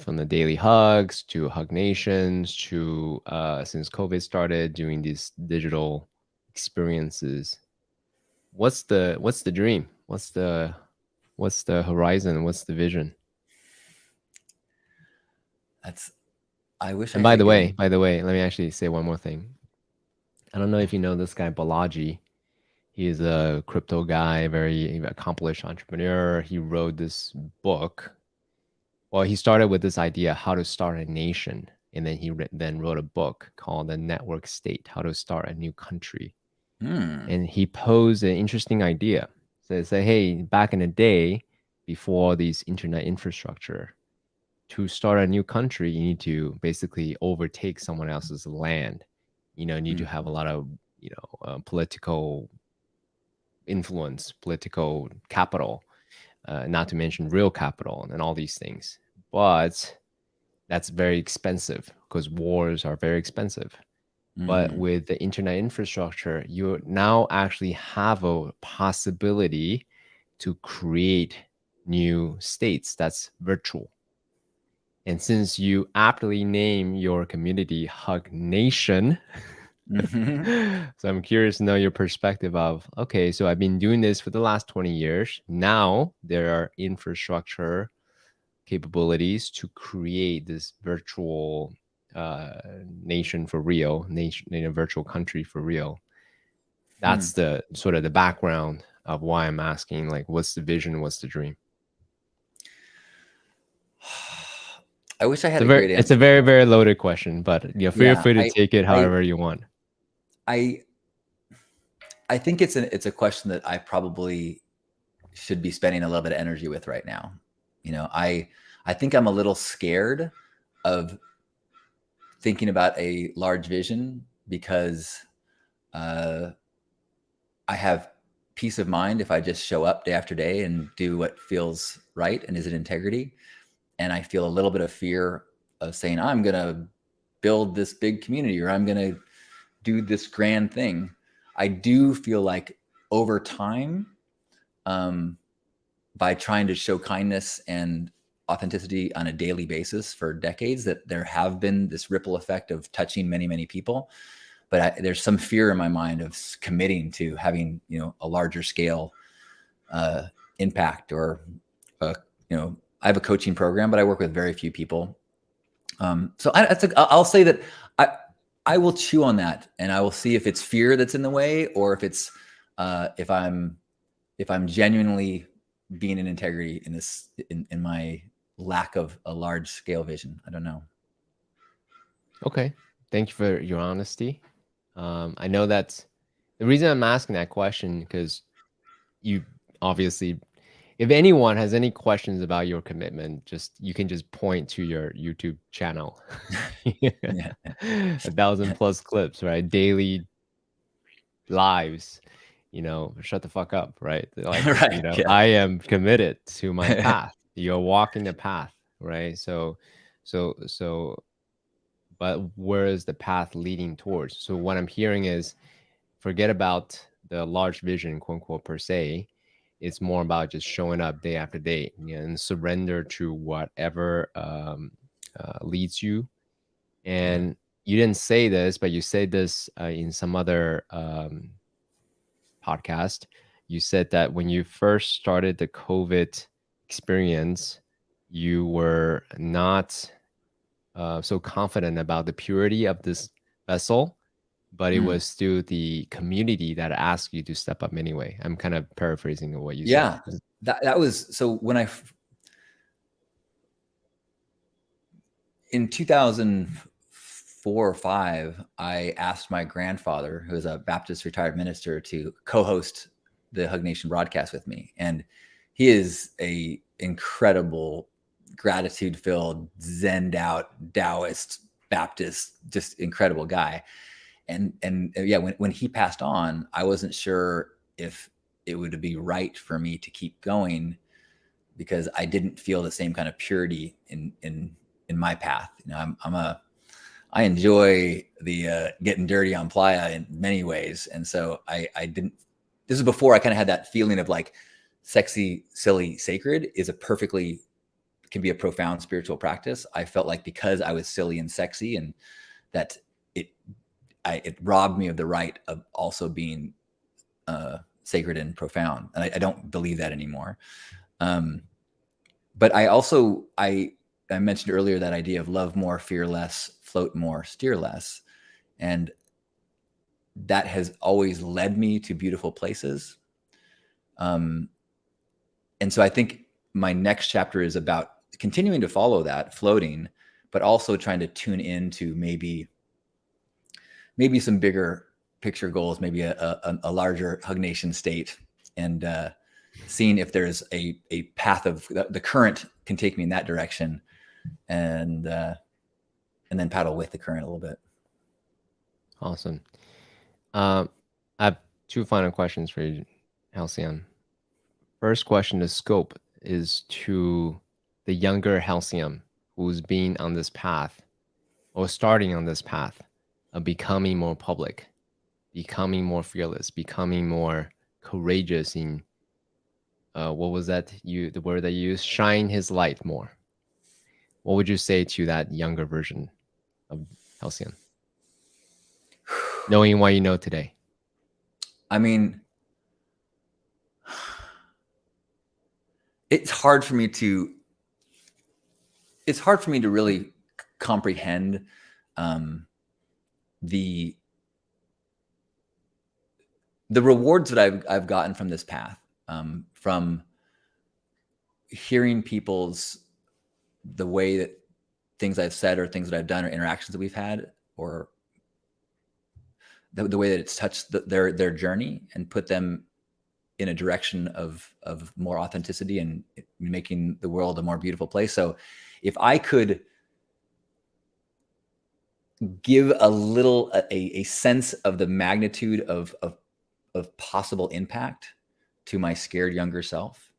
From the daily hugs to Hug Nations to since COVID started doing these digital experiences. What's the dream? What's the horizon? What's the vision? I wish And I had a good. by the way, let me actually say one more thing. I don't know if you know this guy Balaji. He is a crypto guy, very accomplished entrepreneur. He wrote this book. Well, he started with this idea, how to start a nation. And then he then wrote a book called The Network State, How to Start a New Country. And he posed an interesting idea. So say, hey, back in the day, before these internet infrastructure, to start a new country, you need to basically overtake someone else's land. You need to have a lot of, political influence, political capital, not to mention real capital and all these things. But that's very expensive because wars are very expensive. But with the internet infrastructure, you now actually have a possibility to create new states that's virtual. And since you aptly name your community Hug Nation, so I'm curious to know your perspective of, okay, so I've been doing this for the last 20 years. Now there are infrastructure capabilities to create this virtual nation for real, nation in a virtual country for real. That's the sort of the background of why I'm asking, like, what's the vision? What's the dream? I wish I had a great answer. It's a very, very loaded question, but feel free to take it however you want. I think it's a question that I probably should be spending a little bit of energy with right now. I think I'm a little scared of thinking about a large vision because I have peace of mind if I just show up day after day and do what feels right and is it integrity. And I feel a little bit of fear of saying, I'm going to build this big community or I'm going to do this grand thing. I do feel like over time, by trying to show kindness and authenticity on a daily basis for decades, that there have been this ripple effect of touching many, many people. But there's some fear in my mind of committing to having, a larger scale impact or, I have a coaching program, but I work with very few people. So I'll say that I will chew on that, and I will see if it's fear that's in the way, or if it's if I'm genuinely being in integrity in my lack of a large scale vision. I don't know. Okay. Thank you for your honesty. I know that's the reason I'm asking that question, because you obviously, if anyone has any questions about your commitment, you can just point to your YouTube channel. Yeah. 1,000 plus clips, right? Daily lives, shut the fuck up, right? Like, Right. Yeah. I am committed to my path. You're walking the path, right? So, but where is the path leading towards? So what I'm hearing is, forget about the large vision, quote unquote, per se. It's more about just showing up day after day, and surrender to whatever leads you. Yeah. And you didn't say this, but you said this in some other podcast. You said that when you first started the COVID experience, you were not so confident about the purity of this vessel, but it Mm. was still the community that asked you to step up anyway. I'm kind of paraphrasing what you said. Yeah. That was so when in 2004 or 5, I asked my grandfather, who is a Baptist retired minister, to co-host the Hug Nation broadcast with me. And he is a incredible, gratitude-filled, zenned out Taoist Baptist, just incredible guy. And yeah, when he passed on, I wasn't sure if it would be right for me to keep going, because I didn't feel the same kind of purity in my path. I enjoy the getting dirty on playa in many ways, and so I didn't. This is before I kind of had that feeling of like sexy, silly, sacred is can be a profound spiritual practice. I felt like because I was silly and sexy, and that it robbed me of the right of also being sacred and profound, and I don't believe that anymore. But I mentioned earlier that idea of love more, fear less, float more, steer less. And that has always led me to beautiful places. And so I think my next chapter is about continuing to follow that, floating, but also trying to tune into maybe some bigger picture goals, maybe a larger Hug Nation state, and seeing if there's a path of the current can take me in that direction, and then paddle with the current a little bit. Awesome. I have two final questions for you, Halcyon. First question, the scope is to the younger Halcyon who's been on this path or starting on this path of becoming more public, becoming more fearless, becoming more courageous in what was that the word that you used? Shine his light more. What would you say to that younger version of Halcyon, knowing what you know today? I mean, it's hard for me to really comprehend the rewards that I've gotten from this path, from hearing the way that things I've said or things that I've done or interactions that we've had, or the way that it's touched their journey and put them in a direction of more authenticity and making the world a more beautiful place. So if I could give a sense of the magnitude of possible impact to my scared younger self.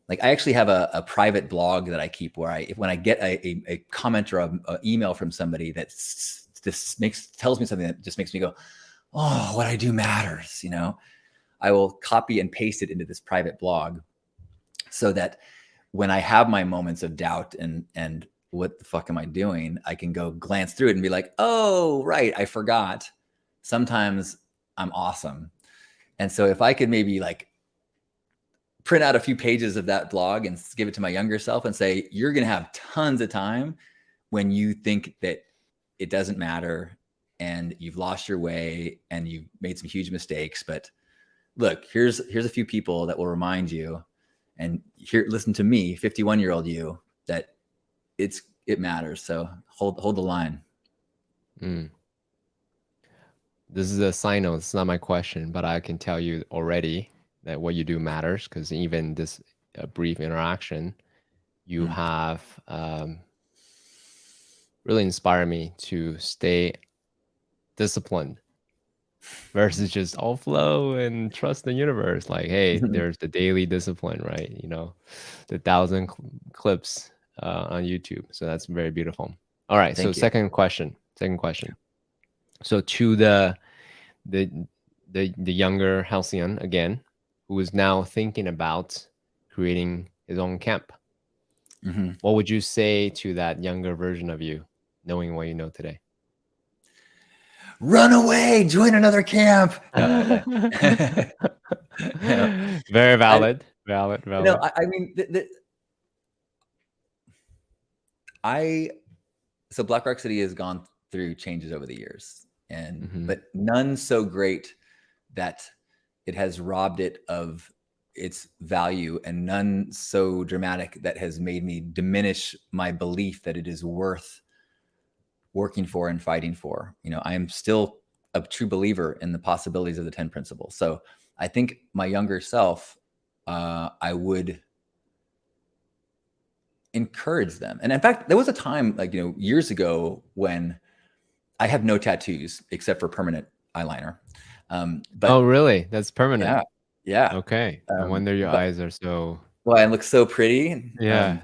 Like, I actually have a private blog that I keep where when I get a comment or an email from somebody that tells me something that just makes me go, oh, what I do matters, I will copy and paste it into this private blog, so that when I have my moments of doubt and what the fuck am I doing, I can go glance through it and be like, oh, right, I forgot. Sometimes I'm awesome. And so if I could maybe like print out a few pages of that blog and give it to my younger self and say, you're going to have tons of time when you think that it doesn't matter and you've lost your way and you've made some huge mistakes. But look, here's a few people that will remind you, and here, listen to me, 51-year-old you, that it matters. So hold the line. This is a side note. It's not my question, but I can tell you already that what you do matters, because even this brief interaction, you have really inspired me to stay disciplined versus just all flow and trust the universe. Like, hey, there's the daily discipline, right? You know, the 1,000 clips on YouTube. So that's very beautiful. All right. Thank So you. second question. So to the younger Halcyon again, who is now thinking about creating his own camp, what would you say to that younger version of you, knowing what you know today? Run away, join another camp. No, very valid. Valid. No, I mean, so Black Rock City has gone through changes over the years, but none so great that it has robbed it of its value, and none so dramatic that has made me diminish my belief that it is worth working for and fighting for. You know, I am still a true believer in the possibilities of the 10 principles. So I think my younger self, I would encourage them. And in fact, there was a time, like, years ago, when I have no tattoos except for permanent eyeliner. But oh, really? That's permanent. Yeah. Okay. No wonder your eyes are so. Well, I look so pretty. Yeah.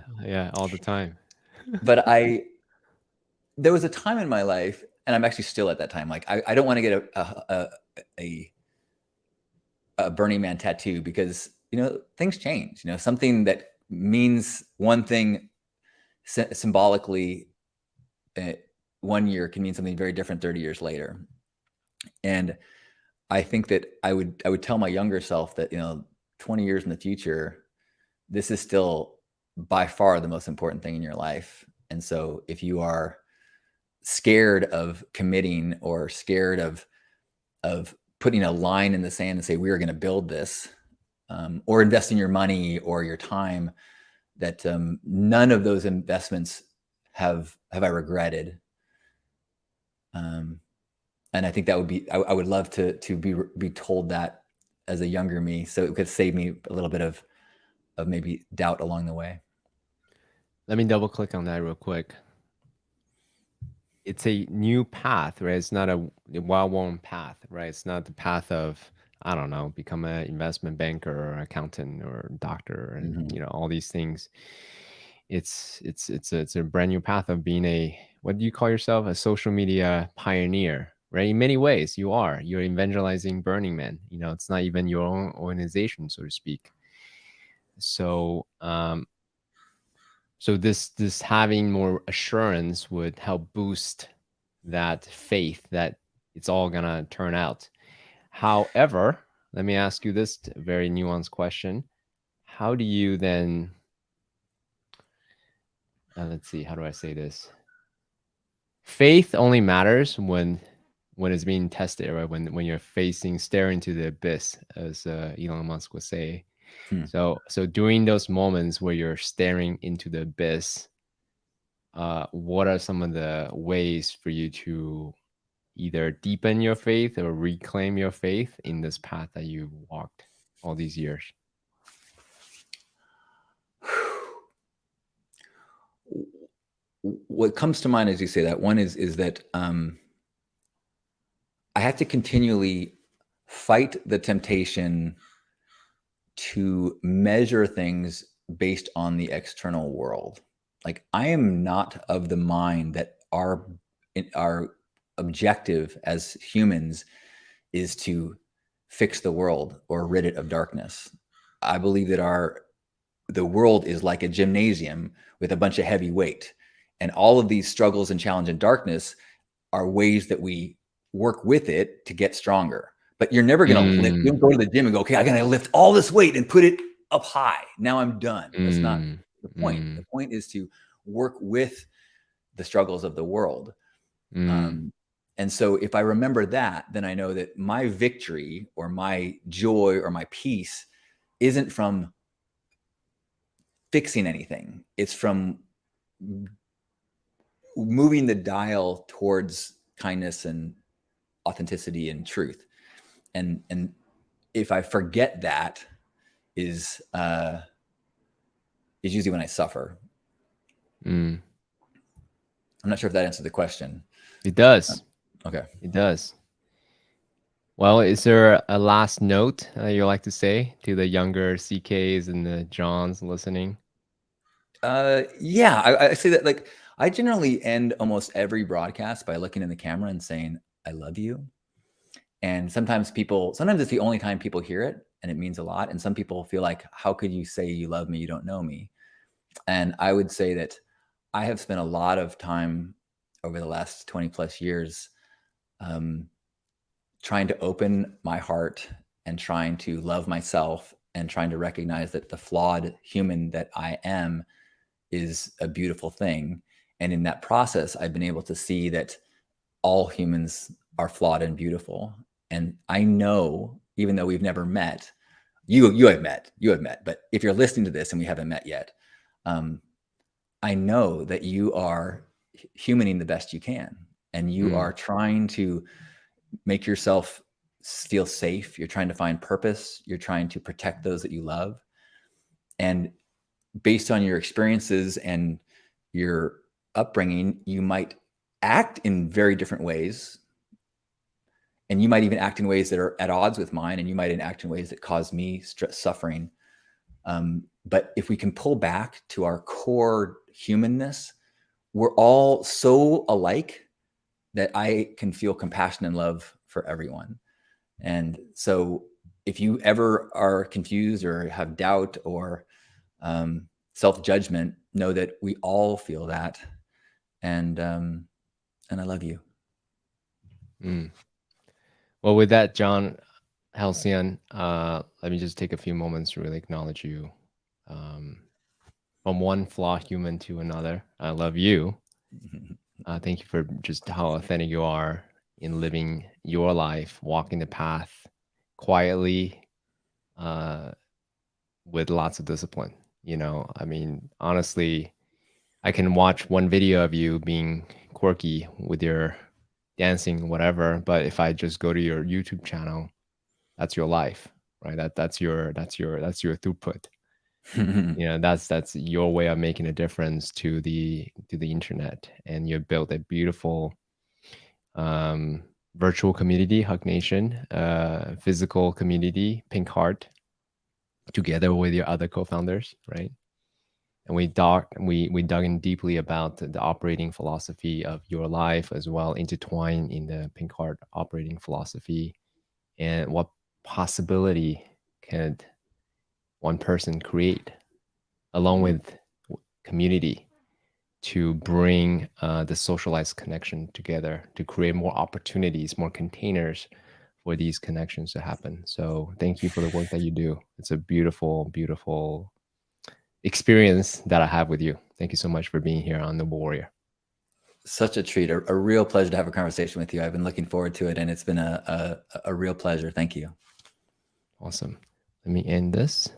All the time. But there was a time in my life, and I'm actually still at that time. Like, I don't want to get a Burning Man tattoo, because things change. Something that means one thing symbolically 1 year can mean something very different 30 years later. And I think that I would tell my younger self that 20 years in the future, this is still by far the most important thing in your life. And so if you are scared of committing, or scared of putting a line in the sand and say, we are going to build this, or investing your money or your time, that none of those investments have I regretted. And I think that would be, I would love to be told that as a younger me, so it could save me a little bit of maybe doubt along the way. Let me double click on that real quick. It's a new path, right? It's not a well-worn path, right? It's not the path of, I don't know, become an investment banker or accountant or doctor, and all these things. It's a brand new path of being what do you call yourself? A social media pioneer, right? In many ways, you're evangelizing Burning Man. It's not even your own organization, so to speak. So, so this having more assurance would help boost that faith that it's all gonna turn out. However, let me ask you this very nuanced question: how do you then? Let's see. How do I say this? Faith only matters when it's being tested, right? When you're staring to the abyss, as Elon Musk would say. So during those moments where you're staring into the abyss, what are some of the ways for you to either deepen your faith or reclaim your faith in this path that you walked all these years? What comes to mind as you say that, one is that I have to continually fight the temptation to measure things based on the external world. Like, I am not of the mind that our objective as humans is to fix the world or rid it of darkness. I believe that the world is like a gymnasium with a bunch of heavy weight, and all of these struggles and challenge and darkness are ways that we work with it to get stronger. But you're never going to lift. You don't go to the gym and go, okay, I got to lift all this weight and put it up high. Now I'm done. That's not Mm, the point. The mm, point is to work with the struggles of the world. mm, And so if I remember that, then I know that my victory or my joy or my peace isn't from fixing anything. It's from moving the dial towards kindness and authenticity and truth. And if I forget that is usually when I suffer. mm. I'm not sure if that answered the question. It does. Okay. It does. Well, is there a last note you'd like to say to the younger CKs and the Johns listening? Yeah, I say that like I generally end almost every broadcast by looking in the camera and saying, I love you. And sometimes it's the only time people hear it and it means a lot. And some people feel like, how could you say you love me? You don't know me. And I would say that I have spent a lot of time over the last 20 plus years trying to open my heart and trying to love myself and trying to recognize that the flawed human that I am is a beautiful thing. And in that process, I've been able to see that all humans are flawed and beautiful. And I know, even though we've never met, you have met, but if you're listening to this and we haven't met yet, I know that you are humaning the best you can, and you are trying to make yourself feel safe. You're trying to find purpose. You're trying to protect those that you love. And based on your experiences and your upbringing, you might act in very different ways. And you might even act in ways that are at odds with mine. And you might act in ways that cause me suffering. But if we can pull back to our core humanness, we're all so alike that I can feel compassion and love for everyone. And so if you ever are confused or have doubt or self-judgment, know that we all feel that. And I love you. Mm. Well, with that, John Halcyon, let me just take a few moments to really acknowledge you. From one flawed human to another, I love you. Thank you for just how authentic you are in living your life, walking the path quietly, with lots of discipline. I mean, honestly, I can watch one video of you being quirky with your dancing, whatever. But if I just go to your YouTube channel, that's your life, right? That's your throughput. That's your way of making a difference to the internet, and you built a beautiful virtual community, Hug Nation, physical community, Pink Heart, together with your other co-founders, right? And we dug in deeply about the operating philosophy of your life as well, intertwined in the Pink Heart operating philosophy, and what possibility could one person create along with community to bring the socialized connection together to create more opportunities, more containers for these connections to happen. So thank you for the work that you do. It's a beautiful, beautiful experience that I have with you. Thank you so much for being here on Noble Warrior. Such a treat, a real pleasure to have a conversation with you. I've been looking forward to it, and it's been a real pleasure. Thank you. Awesome. Let me end this.